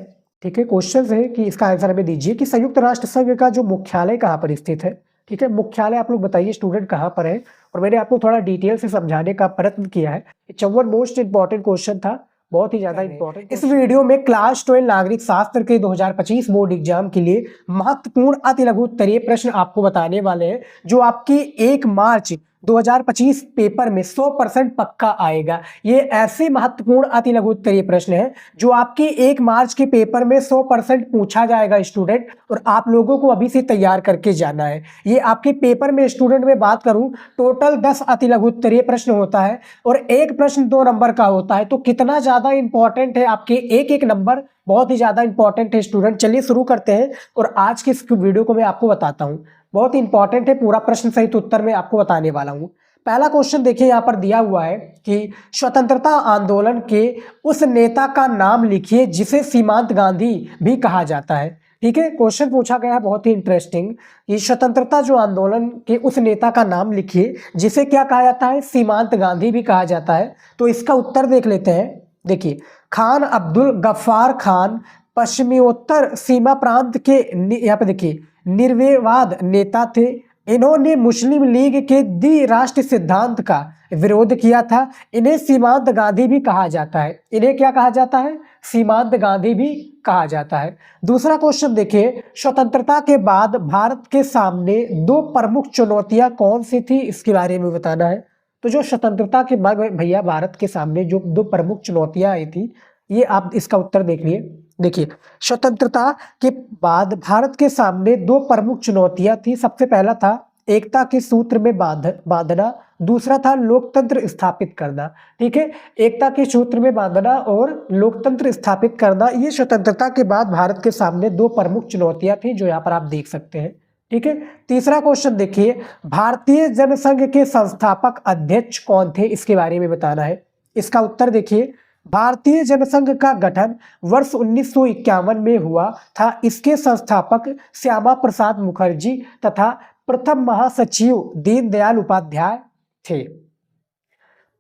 ठीक है, क्वेश्चन है कि इसका आंसर हमें दीजिए कि संयुक्त राष्ट्र संघ का जो मुख्यालय कहाँ पर स्थित है। ठीक है, मुख्यालय आप लोग बताइए स्टूडेंट कहाँ पर है, और मैंने आपको थोड़ा डिटेल से समझाने का प्रयत्न किया है। 54 मोस्ट इंपॉर्टेंट क्वेश्चन था, बहुत ही ज्यादा इंपॉर्टेंट। इस वीडियो में क्लास 12 नागरिक शास्त्र के 2025 बोर्ड एग्जाम के लिए महत्वपूर्ण अति लघु उत्तरीय प्रश्न आपको बताने वाले हैं, जो आपकी 1 मार्च 2025 पेपर में 100% पक्का आएगा। ये ऐसे महत्वपूर्ण अति लघु उत्तरीय प्रश्न है जो आपके 1 मार्च के पेपर में 100% पूछा जाएगा स्टूडेंट, और आप लोगों को अभी से तैयार करके जाना है। ये आपके पेपर में स्टूडेंट में बात करूं, टोटल 10 अति लघु उत्तरीय प्रश्न होता है, और एक प्रश्न 2 नंबर का होता है। तो कितना ज्यादा इंपॉर्टेंट है, आपके एक एक नंबर बहुत ही ज्यादा इंपॉर्टेंट है स्टूडेंट। चलिए शुरू करते हैं, और आज के इस वीडियो को मैं आपको बताता हूँ, बहुत इंपॉर्टेंट है, पूरा प्रश्न सहित उत्तर मैं आपको बताने वाला हूं। पहला क्वेश्चन देखिए, यहाँ पर दिया हुआ है कि स्वतंत्रता आंदोलन के उस नेता का नाम लिखिए जिसे सीमांत गांधी भी कहा जाता है। ठीक है, क्वेश्चन पूछा गया है बहुत ही इंटरेस्टिंग, कि स्वतंत्रता जो आंदोलन के उस नेता का नाम लिखिए जिसे क्या कहा जाता है, सीमांत गांधी भी कहा जाता है। तो इसका उत्तर देख लेते हैं। देखिए, खान अब्दुल गफ्फार खान पश्चिमोत्तर सीमा प्रांत के, यहाँ पे देखिए, निर्विवाद नेता थे। इन्होंने मुस्लिम लीग के द्विराष्ट्र सिद्धांत का विरोध किया था। इन्हें सीमांत गांधी भी कहा जाता है। इन्हें क्या कहा जाता है, सीमांत गांधी भी कहा जाता है। दूसरा क्वेश्चन देखिए, स्वतंत्रता के बाद भारत के सामने 2 प्रमुख चुनौतियां कौन सी थी, इसके बारे में बताना है। तो जो स्वतंत्रता के बाद भैया भारत के सामने जो 2 प्रमुख चुनौतियां आई थी, ये आप इसका उत्तर देख लिए। देखिए, स्वतंत्रता के बाद भारत के सामने 2 प्रमुख चुनौतियां थी। सबसे पहला था एकता के सूत्र में बांधना, दूसरा था लोकतंत्र स्थापित करना। ठीक है, एकता के सूत्र में बांधना और लोकतंत्र स्थापित करना, ये स्वतंत्रता के बाद भारत के सामने दो प्रमुख चुनौतियां थी जो यहाँ पर आप देख सकते हैं। ठीक है, तीसरा क्वेश्चन देखिए, भारतीय जनसंघ के संस्थापक अध्यक्ष कौन थे, इसके बारे में बताना है। इसका उत्तर देखिए, भारतीय जनसंघ का गठन वर्ष 1951 में हुआ था। इसके संस्थापक श्यामा प्रसाद मुखर्जी तथा प्रथम महासचिव दीनदयाल उपाध्याय थे।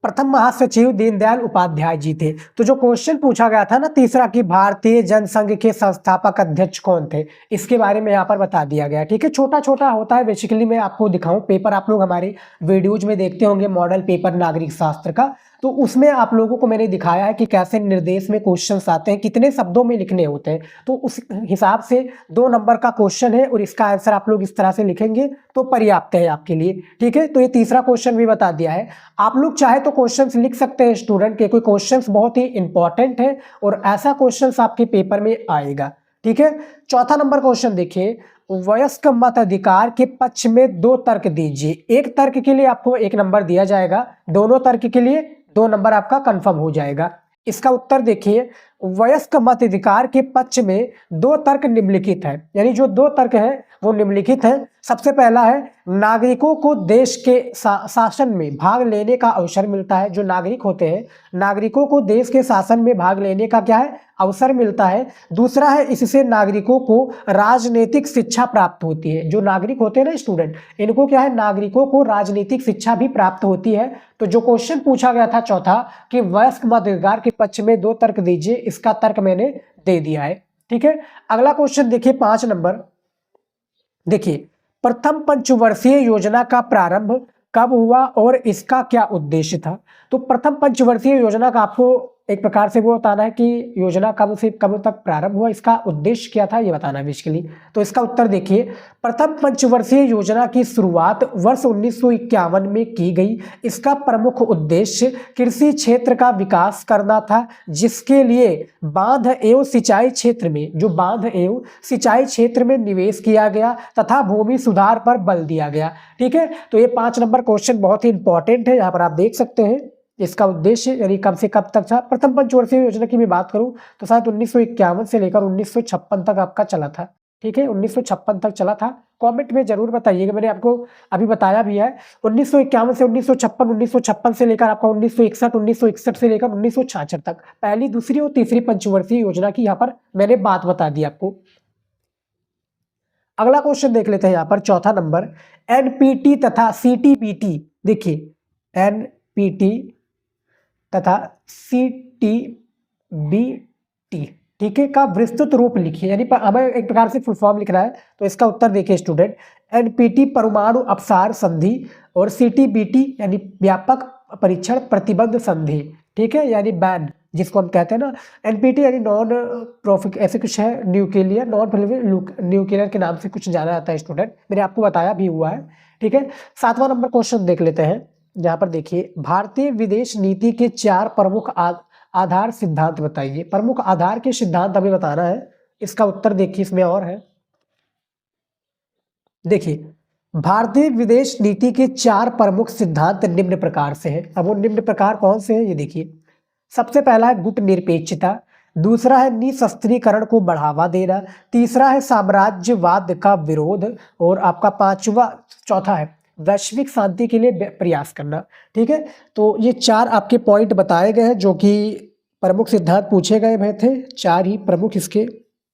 प्रथम महासचिव दीनदयाल उपाध्याय जी थे। तो जो क्वेश्चन पूछा गया था ना तीसरा, कि भारतीय जनसंघ के संस्थापक अध्यक्ष कौन थे, इसके बारे में यहाँ पर बता दिया गया। ठीक है, छोटा छोटा होता है, बेसिकली मैं आपको दिखाऊं, पेपर आप लोग हमारे वीडियोज में देखते होंगे, मॉडल पेपर नागरिक शास्त्र का, तो उसमें आप लोगों को मैंने दिखाया है कि कैसे निर्देश में क्वेश्चंस आते हैं, कितने शब्दों में लिखने होते हैं। तो उस हिसाब से 2 नंबर का क्वेश्चन है और इसका आंसर आप लोग इस तरह से लिखेंगे तो पर्याप्त है आपके लिए। ठीक है, तो ये तीसरा क्वेश्चन भी बता दिया है। आप लोग चाहे तो क्वेश्चंस लिख सकते हैं स्टूडेंट के, कोई क्वेश्चंस बहुत ही इंपॉर्टेंट है और ऐसा क्वेश्चंस आपके पेपर में आएगा। ठीक है, चौथा नंबर क्वेश्चन देखिए, वयस्क मताधिकार के पक्ष में 2 तर्क दीजिए। एक तर्क के लिए आपको 1 नंबर दिया जाएगा, दोनों तर्क के लिए 2 नंबर आपका कंफर्म हो जाएगा। इसका उत्तर देखिए, वयस्क मताधिकार के पक्ष में 2 तर्क निम्नलिखित है, यानी जो 2 तर्क है वो निम्नलिखित है। सबसे पहला है, नागरिकों को देश के शासन में भाग लेने का अवसर मिलता है। जो नागरिक होते हैं, नागरिकों को देश के शासन में भाग लेने का क्या है, अवसर मिलता है। दूसरा है, इससे नागरिकों को राजनीतिक शिक्षा प्राप्त होती है। जो नागरिक होते हैं ना स्टूडेंट, इनको क्या है, नागरिकों को राजनीतिक शिक्षा भी प्राप्त होती है। तो जो क्वेश्चन पूछा गया था चौथा, कि वयस्क मताधिकार के पक्ष में 2 तर्क दीजिए, इसका तर्क मैंने दे दिया है। ठीक है, अगला क्वेश्चन देखिए 5 नंबर। देखिए, प्रथम पंचवर्षीय योजना का प्रारंभ कब हुआ और इसका क्या उद्देश्य था। तो प्रथम पंचवर्षीय योजना का आपको एक प्रकार से वो बताना है कि योजना कब से कब तक प्रारंभ हुआ, इसका उद्देश्य क्या था, ये बताना है बेसिकली। तो इसका उत्तर देखिए, प्रथम पंचवर्षीय योजना की शुरुआत वर्ष 1951 में की गई। इसका प्रमुख उद्देश्य कृषि क्षेत्र का विकास करना था, जिसके लिए बांध एवं सिंचाई क्षेत्र में, जो बांध एवं सिंचाई क्षेत्र में निवेश किया गया तथा भूमि सुधार पर बल दिया गया। ठीक है, तो ये 5 नंबर क्वेश्चन बहुत ही इंपॉर्टेंट है, यहाँ पर आप देख सकते हैं। इसका उद्देश्य यानी कब से कब तक था। प्रथम पंचवर्षीय योजना की मैं बात करूं तो शायद 1951 से लेकर 1956 तक आपका चला था। ठीक है, 1956 तक चला था। कमेंट में जरूर बताइएगा, मैंने आपको अभी बताया भी है। 1951 से 1956, 1956 से लेकर आपका 1961, 1961 से लेकर 1966 तक पहली, दूसरी और तीसरी पंचवर्षीय योजना की यहाँ पर मैंने बात बता दी आपको। अगला क्वेश्चन देख लेते हैं यहाँ पर, चौथा नंबर, एनपीटी तथा सीटीबीटी। देखिए, एनपीटी तथा सीटीबीटी, ठीक है, का विस्तृत रूप लिखिए, यानी हमें एक प्रकार से फुल फॉर्म लिखना है। तो इसका उत्तर देखिए स्टूडेंट, एनपीटी परमाणु अपसार संधि और सीटीबीटी यानी व्यापक परीक्षण प्रतिबंध संधि। ठीक है, यानी बैन जिसको हम कहते हैं ना। एनपीटी यानी नॉन प्रोफिक ऐसे कुछ है, न्यूक्लियर नॉन न्यूक्लियर के नाम से कुछ जाना जाता है स्टूडेंट, मैंने आपको बताया भी हुआ है। ठीक है, 7वां नंबर क्वेश्चन देख लेते हैं। यहाँ पर देखिए, भारतीय विदेश नीति के 4 प्रमुख आधार सिद्धांत बताइए। प्रमुख आधार के सिद्धांत हमें बताना है। इसका उत्तर देखिए, इसमें और है। देखिए, भारतीय विदेश नीति के 4 प्रमुख सिद्धांत निम्न प्रकार से हैं। अब वो निम्न प्रकार कौन से हैं ये देखिए। सबसे पहला है गुटनिरपेक्षता, दूसरा है निशस्त्रीकरण को बढ़ावा देना, तीसरा है साम्राज्यवाद का विरोध, और आपका चौथा है वैश्विक शांति के लिए प्रयास करना। ठीक है, तो ये 4 आपके पॉइंट बताए गए हैं जो कि प्रमुख सिद्धांत पूछे गए थे। 4 ही प्रमुख इसके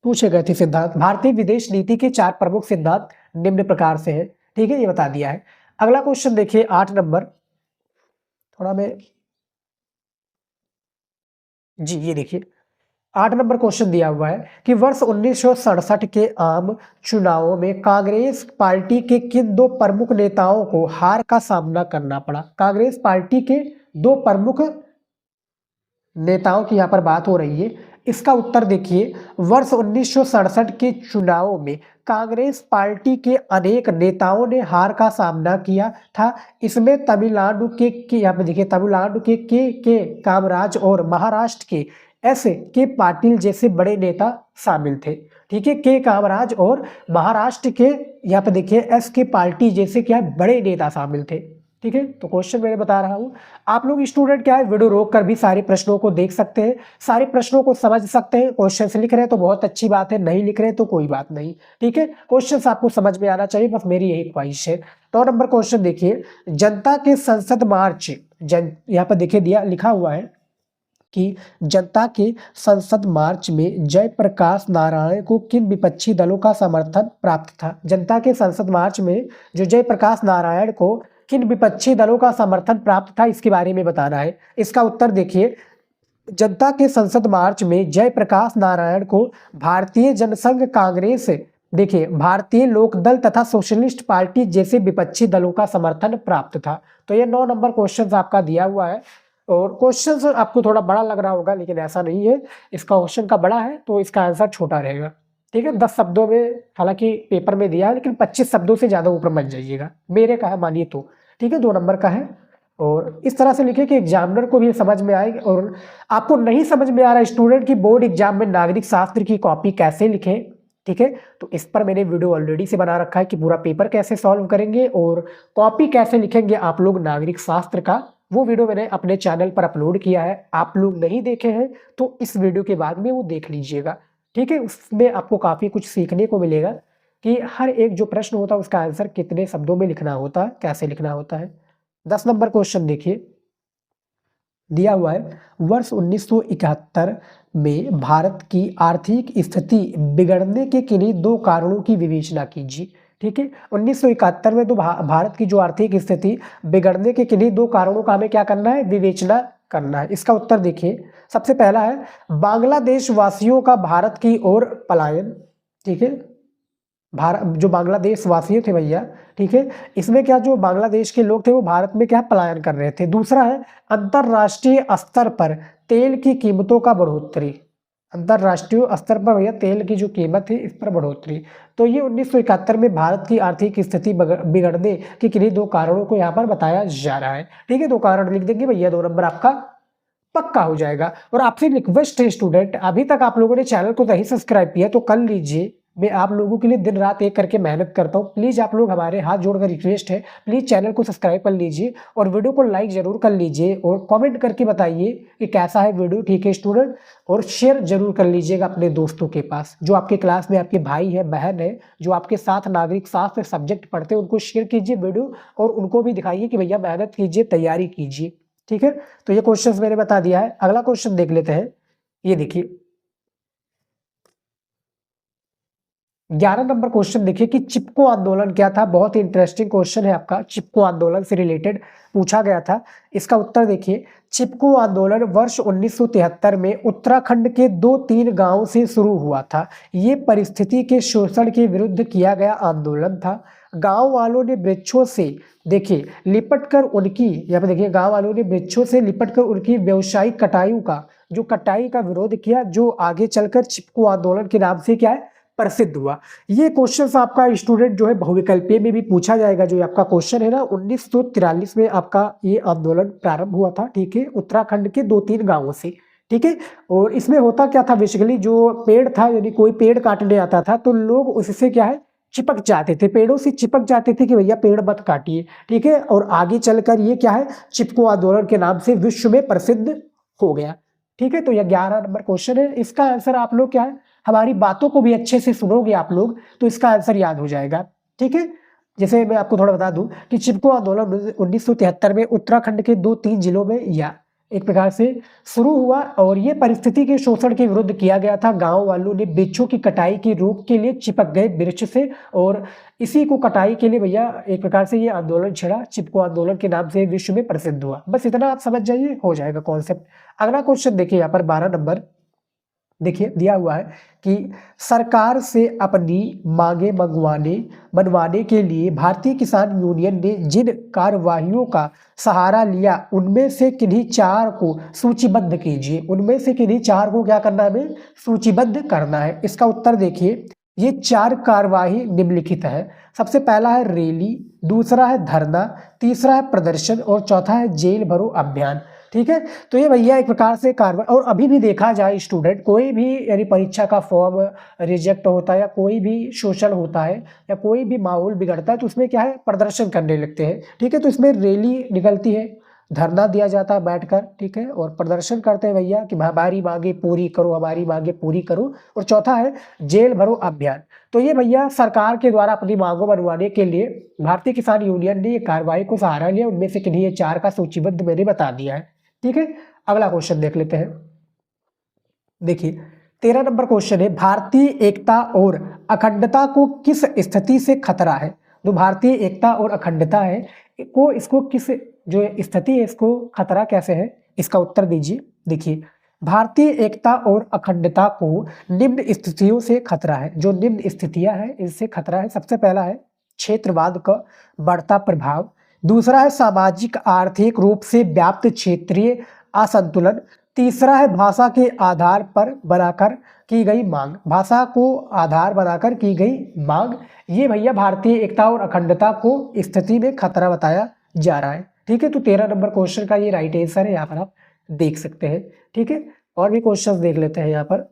पूछे गए थे सिद्धांत। भारतीय विदेश नीति के 4 प्रमुख सिद्धांत निम्न प्रकार से हैं। ठीक है, ये बता दिया है। अगला क्वेश्चन देखिए 8 नंबर, थोड़ा मैं जी, ये देखिए 8 नंबर क्वेश्चन दिया हुआ है कि वर्ष 1967 के आम चुनावों में कांग्रेस पार्टी के किन 2 प्रमुख नेताओं को हार का सामना करना पड़ा। कांग्रेस पार्टी के 2 प्रमुख नेताओं की यहाँ पर बात हो रही है। इसका उत्तर देखिए, वर्ष 1967 के चुनावों में कांग्रेस पार्टी के अनेक नेताओं ने हार का सामना किया था। इसमें तमिलनाडु के यहाँ पे देखिए, तमिलनाडु के कामराज और महाराष्ट्र के एस के पाटिल जैसे बड़े नेता शामिल थे। ठीक है, के कामराज और महाराष्ट्र के यहाँ पे देखिए एस के पार्टी जैसे क्या है बड़े नेता शामिल थे। ठीक है, तो क्वेश्चन मैंने बता रहा हूँ, आप लोग स्टूडेंट क्या है वीडियो रोक कर भी सारे प्रश्नों को देख सकते हैं, सारे प्रश्नों को समझ सकते हैं। क्वेश्चन लिख रहे हैं तो बहुत अच्छी बात है, नहीं लिख रहे हैं तो कोई बात नहीं। ठीक है, क्वेश्चन आपको समझ में आना चाहिए, बस मेरी यही ख्वाहिश है। 9 नंबर क्वेश्चन देखिए, जनता के संसद मार्च, यहाँ पर देखिए दिया लिखा हुआ है कि जनता के संसद मार्च में जयप्रकाश नारायण को किन विपक्षी दलों का समर्थन प्राप्त था। जनता के संसद मार्च में जो जयप्रकाश नारायण को किन विपक्षी दलों का समर्थन प्राप्त था, इसके बारे में बताना है। इसका उत्तर देखिए, जनता के संसद मार्च में जयप्रकाश नारायण को भारतीय जनसंघ कांग्रेस, देखिए भारतीय लोकदल तथा सोशलिस्ट पार्टी जैसे विपक्षी दलों का समर्थन प्राप्त था। तो ये 9 नंबर क्वेश्चन आपका दिया हुआ है। और क्वेश्चन आपको थोड़ा बड़ा लग रहा होगा, लेकिन ऐसा नहीं है, इसका क्वेश्चन का बड़ा है तो इसका आंसर छोटा रहेगा। ठीक है, 10 शब्दों में हालांकि पेपर में दिया है, लेकिन 25 शब्दों से ज़्यादा ऊपर मत जाइएगा, मेरे का है मानिए तो। ठीक है, 2 नंबर का है। और इस तरह से लिखे कि एग्जामिनर को भी समझ में आए। और आपको नहीं समझ में आ रहा स्टूडेंट की बोर्ड एग्जाम में नागरिक शास्त्र की कॉपी कैसे लिखें, ठीक है, तो इस पर मैंने वीडियो ऑलरेडी से बना रखा है कि पूरा पेपर कैसे सॉल्व करेंगे और कॉपी कैसे लिखेंगे आप लोग नागरिक शास्त्र का, वो वीडियो मैंने अपने चैनल पर अपलोड किया है। आप लोग नहीं देखे हैं तो इस वीडियो के बाद में वो देख लीजिएगा। ठीक है, उसमें आपको काफ़ी कुछ सीखने को मिलेगा कि हर एक जो प्रश्न होता है उसका आंसर कितने शब्दों में लिखना होता है, कैसे लिखना होता है। 10 नंबर क्वेश्चन देखिए, दिया हुआ है, वर्ष 1971 में भारत की आर्थिक स्थिति बिगड़ने के किन्हीं 2 कारणों की विवेचना कीजिए। ठीक है, 1971 में तो भारत की जो आर्थिक स्थिति बिगड़ने के किन्हीं 2 कारणों का हमें क्या करना है, विवेचना करना है। इसका उत्तर देखिए, सबसे पहला है बांग्लादेश वासियों का भारत की ओर पलायन। ठीक है, भारत जो बांग्लादेश वासी थे भैया, ठीक है, इसमें क्या जो बांग्लादेश के लोग थे वो भारत में क्या पलायन कर रहे थे। दूसरा है अंतरराष्ट्रीय स्तर पर तेल की कीमतों का बढ़ोतरी, अंतरराष्ट्रीय स्तर पर भैया तेल की जो कीमत है इस पर बढ़ोतरी। तो ये 1971 में भारत की आर्थिक स्थिति बिगड़ने के किन्हीं 2 कारणों को यहाँ पर बताया जा रहा है। ठीक है, 2 कारण लिख देंगे भैया, 2 नंबर आपका पक्का हो जाएगा। और आपसे रिक्वेस्ट है स्टूडेंट, अभी तक आप लोगों ने चैनल को नहीं सब्सक्राइब किया तो कर लीजिए। मैं आप लोगों के लिए दिन रात एक करके मेहनत करता हूँ, प्लीज़ आप लोग हमारे हाथ जोड़कर रिक्वेस्ट है, प्लीज़ चैनल को सब्सक्राइब कर लीजिए और वीडियो को लाइक जरूर कर लीजिए और कमेंट करके बताइए कि कैसा है वीडियो। ठीक है स्टूडेंट, और शेयर जरूर कर लीजिएगा अपने दोस्तों के पास, जो आपके क्लास में आपके भाई है, बहन है, जो आपके साथ नागरिक शास्त्र सब्जेक्ट पढ़ते हैं, उनको शेयर कीजिए वीडियो और उनको भी दिखाइए कि भैया मेहनत कीजिए, तैयारी कीजिए। ठीक है, तो ये क्वेश्चन मैंने बता दिया है। अगला क्वेश्चन देख लेते हैं, ये देखिए 11 नंबर क्वेश्चन देखिए कि चिपको आंदोलन क्या था। बहुत ही इंटरेस्टिंग क्वेश्चन है आपका, चिपको आंदोलन से रिलेटेड पूछा गया था। इसका उत्तर देखिए, चिपको आंदोलन वर्ष 1973 में उत्तराखंड के 2-3 गांवों से शुरू हुआ था। ये परिस्थिति के शोषण के विरुद्ध किया गया आंदोलन था। गांव वालों ने वृक्षों से देखिए लिपटकर उनकी, यहाँ पे देखिए गांव वालों ने वृक्षों से लिपटकर उनकी व्यावसायिक कटाई का विरोध किया, जो आगे चलकर चिपको आंदोलन के नाम से क्या है, प्रसिद्ध हुआ। ये क्वेश्चन आपका स्टूडेंट जो है बहुविकल्पीय में भी पूछा जाएगा। जो आपका क्वेश्चन है ना, 1943 में आपका ये आंदोलन प्रारंभ हुआ था। ठीक है, उत्तराखंड के 2-3 गांवों से। ठीक है, और इसमें होता क्या था, बेसिकली जो पेड़ था, यानी कोई पेड़ काटने आता था तो लोग उससे क्या है, चिपक जाते थे, पेड़ों से चिपक जाते थे कि भैया पेड़ मत काटिए। ठीक है, और आगे चलकर ये क्या है, चिपको आंदोलन के नाम से विश्व में प्रसिद्ध हो गया। ठीक है, तो यह 11 नंबर क्वेश्चन है। इसका आंसर आप लोग क्या है, हमारी बातों को भी अच्छे से सुनोगे आप लोग तो इसका आंसर याद हो जाएगा। ठीक है, जैसे मैं आपको थोड़ा बता दूं कि चिपको आंदोलन 1973 में उत्तराखंड के 2-3 जिलों में या एक प्रकार से शुरू हुआ और ये परिस्थिति के शोषण के विरुद्ध किया गया था। गांव वालों ने वृक्षों की कटाई की रोक के लिए चिपक गए वृक्ष से और इसी को कटाई के लिए भैया एक प्रकार से ये आंदोलन छिड़ा, चिपको आंदोलन के नाम से विश्व में प्रसिद्ध हुआ। बस इतना आप समझ जाइए, हो जाएगा कॉन्सेप्ट। अगला क्वेश्चन देखिए यहाँ पर 12 नंबर, देखिए दिया हुआ है कि सरकार से अपनी मांगे मनवाने के लिए भारतीय किसान यूनियन ने जिन कार्यवाहियों का सहारा लिया उनमें से किन्हीं 4 को सूचीबद्ध कीजिए। उनमें से किन्हीं 4 को क्या करना है, हमें सूचीबद्ध करना है। इसका उत्तर देखिए, ये 4 कार्यवाही निम्नलिखित है। सबसे पहला है रैली, दूसरा है धरना, तीसरा है प्रदर्शन और चौथा है जेल भरो अभियान। ठीक है। तो ये भैया एक प्रकार से कार्बन, और अभी भी देखा जाए स्टूडेंट, कोई भी यानी परीक्षा का फॉर्म रिजेक्ट होता है या कोई भी शोषण होता है या कोई भी माहौल बिगड़ता है तो उसमें क्या है, प्रदर्शन करने लगते हैं। ठीक है, तो इसमें रैली निकलती है, धरना दिया जाता है बैठकर, ठीक है, और प्रदर्शन करते हैं भैया कि हमारी मांगे पूरी करो, हमारी मांगे पूरी करो। और चौथा है जेल भरो अभियान। तो ये भैया सरकार के द्वारा अपनी मांगों मनवाने के लिए भारतीय किसान यूनियन ने ये कार्रवाई को सहारा लिया। उनमें से किन्हीं ये 4 का सूचीबद्ध मैंने बता दिया है। ठीक है, अगला क्वेश्चन देख लेते हैं। देखिए 13 नंबर क्वेश्चन है, भारतीय एकता और अखंडता को किस स्थिति से खतरा है। जो भारतीय एकता और अखंडता है को, इसको किस जो स्थिति है, इसको खतरा कैसे है, इसका उत्तर दीजिए। देखिए भारतीय एकता और अखंडता को निम्न स्थितियों से खतरा है। जो निम्न स्थितियां हैं इससे खतरा है। सबसे पहला है क्षेत्रवाद का बढ़ता प्रभाव, दूसरा है सामाजिक आर्थिक रूप से व्याप्त क्षेत्रीय असंतुलन, तीसरा है भाषा के आधार पर बनाकर की गई मांग, भाषा को आधार बनाकर की गई मांग। ये भैया भारतीय एकता और अखंडता को स्थिति में खतरा बताया जा रहा है। ठीक है, तो 13 नंबर क्वेश्चन का ये राइट आंसर है, यहाँ पर आप देख सकते हैं। ठीक है, और भी क्वेश्चंस देख लेते हैं यहाँ पर।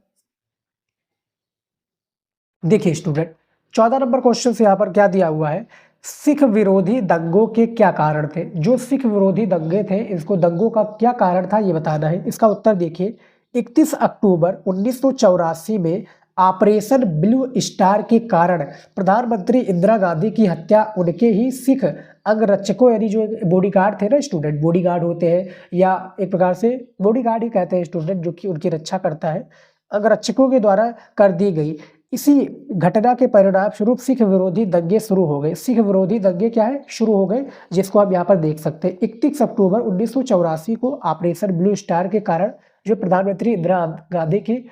देखिए स्टूडेंट 14 नंबर क्वेश्चन से यहाँ पर क्या दिया हुआ है, सिख विरोधी दंगों के क्या कारण थे। जो सिख विरोधी दंगे थे, इसको दंगों का क्या कारण था ये बताना है। इसका उत्तर देखिए 31 अक्टूबर 1984 में ऑपरेशन ब्लू स्टार के कारण प्रधानमंत्री इंदिरा गांधी की हत्या उनके ही सिख अंगरक्षकों, यानी जो बॉडीगार्ड थे ना स्टूडेंट, बॉडीगार्ड होते हैं या एक प्रकार से बॉडीगार्ड ही कहते हैं स्टूडेंट, जो कि उनकी रक्षा करता है, अंगरक्षकों के द्वारा कर दी गई। इसी घटना के परिणाम स्वरूप सिख विरोधी दंगे शुरू हो गए। सिख विरोधी दंगे क्या है, शुरू हो गए, जिसको आप यहाँ पर देख सकते हैं। 31 अक्टूबर 1984 को ऑपरेशन ब्लू स्टार के कारण जो प्रधानमंत्री इंदिरा गांधी की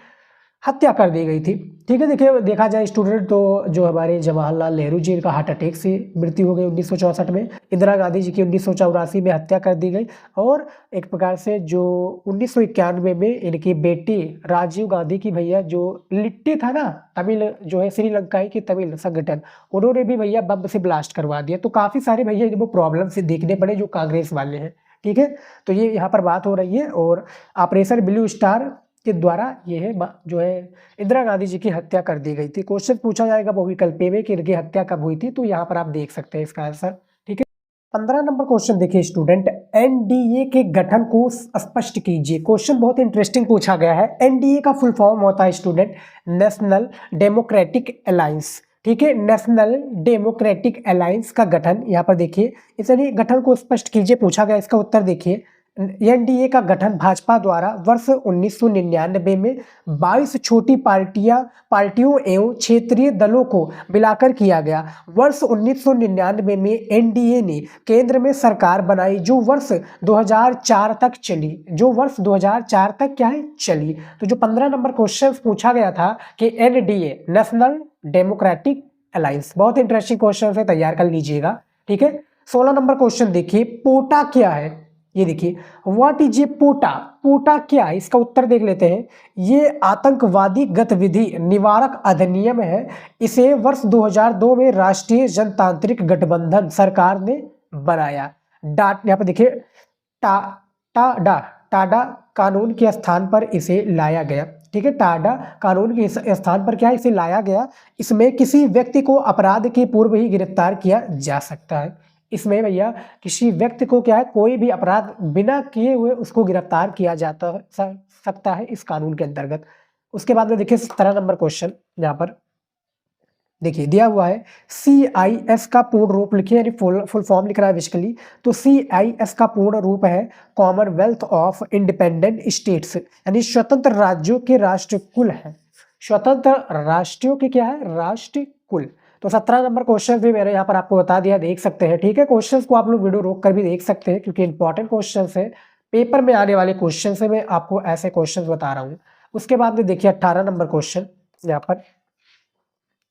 हत्या कर दी गई थी। ठीक है, देखिए देखा जाए स्टूडेंट तो जो हमारे जवाहरलाल नेहरू जी का हार्ट अटैक से मृत्यु हो गई 1964 में, इंदिरा गांधी जी की 1984 में हत्या कर दी गई, और एक प्रकार से जो 1991 में इनकी बेटी राजीव गांधी की भैया जो लिट्टी था ना, तमिल जो है श्रीलंकाई की तमिल संगठन, उन्होंने भी भैया बम से ब्लास्ट करवा दिया। तो काफ़ी सारे भैया इनको प्रॉब्लम से देखने पड़े जो कांग्रेस वाले हैं। ठीक है, तो ये यहाँ पर बात हो रही है, और ऑपरेशन ब्लू स्टार के द्वारा ये है जो है इंदिरा गांधी जी की हत्या कर दी गई थी। क्वेश्चन पूछा जाएगा बहुविकल्प में कि इनकी हत्या कब हुई थी, तो यहाँ पर आप देख सकते हैं इसका आंसर। ठीक है, 15 नंबर क्वेश्चन देखिए स्टूडेंट, एनडीए के गठन को स्पष्ट कीजिए। क्वेश्चन बहुत इंटरेस्टिंग पूछा गया है। एनडीए का फुल फॉर्म होता है स्टूडेंट नेशनल डेमोक्रेटिक अलायंस। ठीक है, नेशनल डेमोक्रेटिक अलायंस का गठन, यहाँ पर देखिए इस गठन को स्पष्ट कीजिए पूछा गया। इसका उत्तर देखिए एनडीए का गठन भाजपा द्वारा वर्ष 1999 में 22 छोटी पार्टियों एवं क्षेत्रीय दलों को मिलाकर किया गया। वर्ष 1999 में एनडीए ने केंद्र में सरकार बनाई जो वर्ष 2004 तक चली, जो वर्ष 2004 तक क्या है चली। तो जो 15 नंबर क्वेश्चन पूछा गया था कि एनडीए नेशनल डेमोक्रेटिक अलायंस, बहुत इंटरेस्टिंग क्वेश्चन है, तैयार कर लीजिएगा। ठीक है, 16 नंबर क्वेश्चन देखिए, पोटा क्या है। ये देखिए व्हाट इज ए पोटा, पोटा क्या है, इसका उत्तर देख लेते हैं। ये आतंकवादी गतिविधि निवारक अधिनियम है। इसे वर्ष 2002 में राष्ट्रीय जनतांत्रिक गठबंधन सरकार ने बनाया। यहाँ पर देखिए टाडा कानून के स्थान पर इसे लाया गया। ठीक है, टाडा कानून के स्थान पर क्या है, इसे लाया गया। इसमें किसी व्यक्ति को अपराध के पूर्व ही गिरफ्तार किया जा सकता है। इसमें भैया किसी व्यक्ति को क्या है, कोई भी अपराध बिना किए हुए उसको गिरफ्तार किया जाता सकता है इस कानून के अंतर्गत। उसके बाद में देखिए 17 नंबर क्वेश्चन, यहाँ पर देखिए दिया हुआ है CIS का पूर्ण रूप लिखिए, यानी फुल फॉर्म लिख रहा है बेसिकली। तो CIS का पूर्ण रूप है कॉमनवेल्थ ऑफ इंडिपेंडेंट स्टेट्स, यानी स्वतंत्र राज्यों के राष्ट्र कुल है। स्वतंत्र राष्ट्रों के क्या है, राष्ट्र कुल। तो 17 नंबर क्वेश्चन भी मैंने यहाँ पर आपको बता दिया, देख सकते हैं। ठीक है, क्वेश्चंस को आप लोग वीडियो रोक कर भी देख सकते हैं क्योंकि इंपॉर्टेंट क्वेश्चंस है, पेपर में आने वाले क्वेश्चन से मैं आपको ऐसे क्वेश्चंस बता रहा हूँ। उसके बाद में देखिए 18 नंबर क्वेश्चन, यहाँ पर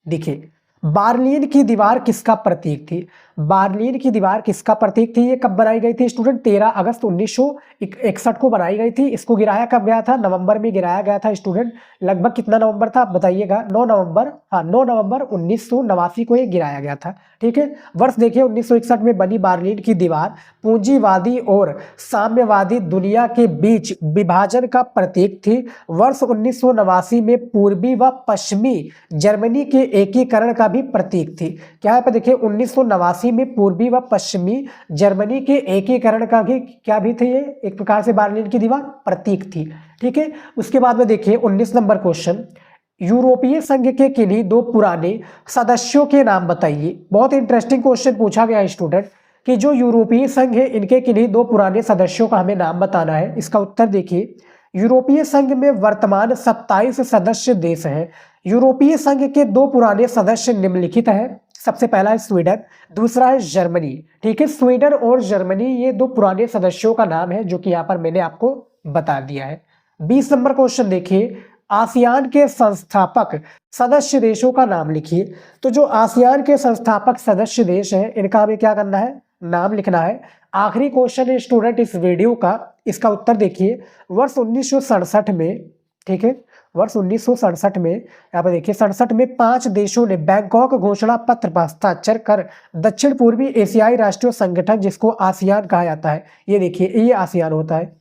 देखिए बार्लिन की दीवार किसका प्रतीक थी? बार्लिन की दीवार किसका प्रतीक थी? ये कब बनाई गई थी स्टूडेंट? 13 अगस्त 1961 को बनाई गई थी। इसको गिराया कब गया था? नवंबर में गिराया गया था स्टूडेंट। लगभग कितना नवंबर था आप बताइएगा? 9 नवंबर, हाँ 9 नवंबर 1989 को ये गिराया गया था। ठीक है, वर्ष देखिए 1961 में बनी बार्लिन की दीवार पूंजीवादी और साम्यवादी दुनिया के बीच विभाजन का प्रतीक थी। वर्ष 1989 में पूर्वी व पश्चिमी जर्मनी के एकीकरण का भी प्रतीक थी। क्या है पे देखिए 1989 में पूर्वी व पश्चिमी जर्मनी के एकीकरण का भी क्या भी थे? ये एक प्रकार से बार्लिन की दीवार प्रतीक थी। ठीक है, उसके बाद में देखिए 19 नंबर क्वेश्चन, यूरोपीय संघ के किन्हीं दो पुराने सदस्यों के नाम बताइए। बहुत इंटरेस्टिंग क्वेश्चन पूछा गया स्टूडेंट कि जो यूरोपीय संघ है इनके किन्हीं दो पुराने सदस्यों का हमें नाम बताना है। इसका उत्तर देखिए, यूरोपीय संघ में वर्तमान 27 सदस्य देश हैं। यूरोपीय संघ के दो पुराने सदस्य निम्नलिखित हैं। सबसे पहला है स्वीडन, दूसरा है जर्मनी। ठीक है, स्वीडन और जर्मनी ये दो पुराने सदस्यों का नाम है जो कि यहाँ पर मैंने आपको बता दिया है। 20 नंबर क्वेश्चन देखिए, आसियान के संस्थापक सदस्य देशों का नाम लिखिए। तो जो आसियान के संस्थापक सदस्य देश हैं इनका हमें क्या करना है? नाम लिखना है। आखिरी क्वेश्चन है स्टूडेंट इस वीडियो का, इसका उत्तर देखिए, वर्ष 1967 में, ठीक है, वर्ष 1967 में यहाँ पर देखिए 67 में 5 देशों ने बैंकॉक घोषणा पत्र पर हस्ताक्षर कर दक्षिण पूर्वी एशियाई राष्ट्रीय संगठन जिसको आसियान कहा जाता है, ये देखिए ये आसियान होता है।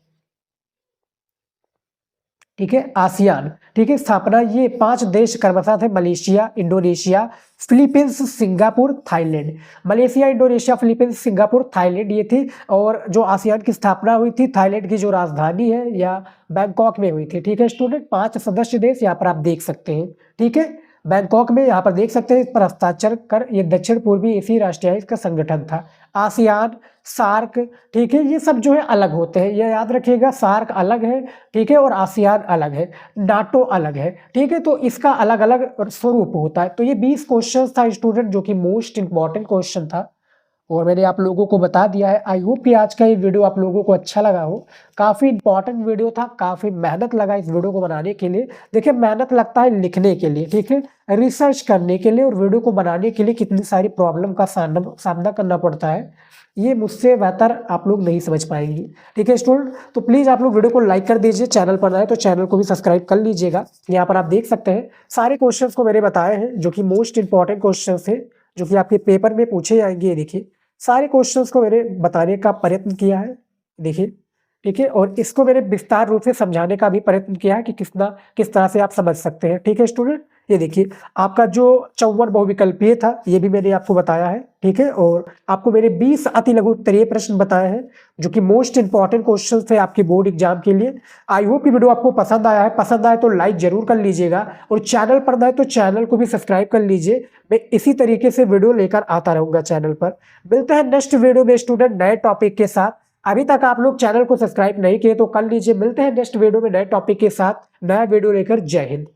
ठीक है, आसियान, ठीक है, स्थापना ये 5 देश क्रमशः थे, Malaysia, Indonesia, Philippines, Singapore, Thailand. Malaysia, Indonesia, Philippines, Singapore, Thailand ये थी। और जो आसियान की स्थापना हुई थी थाईलैंड की जो राजधानी है या बैंकॉक में हुई थी। ठीक है स्टूडेंट, 5 सदस्य देश यहाँ पर आप देख सकते हैं। ठीक है, बैंकॉक में यहाँ पर देख सकते हैं, इस पर हस्ताक्षर कर ये दक्षिण पूर्वी एशियाई राष्ट्रीय का संगठन था आसियान, सार्क। ठीक है, ये सब जो है अलग होते हैं, ये याद रखिएगा, सार्क अलग है, ठीक है, और आसियान अलग है, नाटो अलग है। ठीक है, तो इसका अलग अलग स्वरूप होता है। तो ये 20 क्वेश्चन था स्टूडेंट जो कि मोस्ट इंपॉर्टेंट क्वेश्चन था और मैंने आप लोगों को बता दिया है। आई होप कि आज का ये वीडियो आप लोगों को अच्छा लगा हो। काफ़ी इंपॉर्टेंट वीडियो था, काफ़ी मेहनत लगा इस वीडियो को बनाने के लिए। देखिए मेहनत लगता है लिखने के लिए, ठीक है, रिसर्च करने के लिए, और वीडियो को बनाने के लिए कितनी सारी प्रॉब्लम का सामना करना पड़ता है, ये मुझसे बेहतर आप लोग नहीं समझ पाएंगे। ठीक है स्टूडेंट, तो प्लीज़ आप लोग वीडियो को लाइक कर दीजिए, चैनल पर आए तो चैनल को भी सब्सक्राइब कर लीजिएगा। यहाँ पर आप देख सकते हैं सारे क्वेश्चंस को मैंने बताए हैं जो कि मोस्ट इंपॉर्टेंट क्वेश्चंस थे जो कि आपके पेपर में पूछे जाएंगे। ये देखिए सारे क्वेश्चंस को मैंने बताने का प्रयत्न किया है, देखिए, ठीक है, और इसको मैंने विस्तार रूप से समझाने का भी प्रयत्न किया है कि किस तरह से आप समझ सकते हैं। ठीक है स्टूडेंट, ये देखिए आपका जो 54 बहुविकल्पीय था ये भी मैंने आपको बताया है। ठीक है, और आपको मैंने 20 अति लघु उत्तरीय प्रश्न बताए हैं जो कि मोस्ट इंपॉर्टेंट क्वेश्चन थे आपके बोर्ड एग्जाम के लिए। आई होप ये वीडियो आपको पसंद आया है, पसंद आए तो लाइक जरूर कर लीजिएगा, और चैनल पर नए तो चैनल को भी सब्सक्राइब कर लीजिए। मैं इसी तरीके से वीडियो लेकर आता रहूंगा चैनल पर। मिलते हैं नेक्स्ट वीडियो में स्टूडेंट नए टॉपिक के साथ। अभी तक आप लोग चैनल को सब्सक्राइब नहीं किए तो कर लीजिए। मिलते हैं नेक्स्ट वीडियो में नए टॉपिक के साथ, नया वीडियो लेकर। जय हिंद।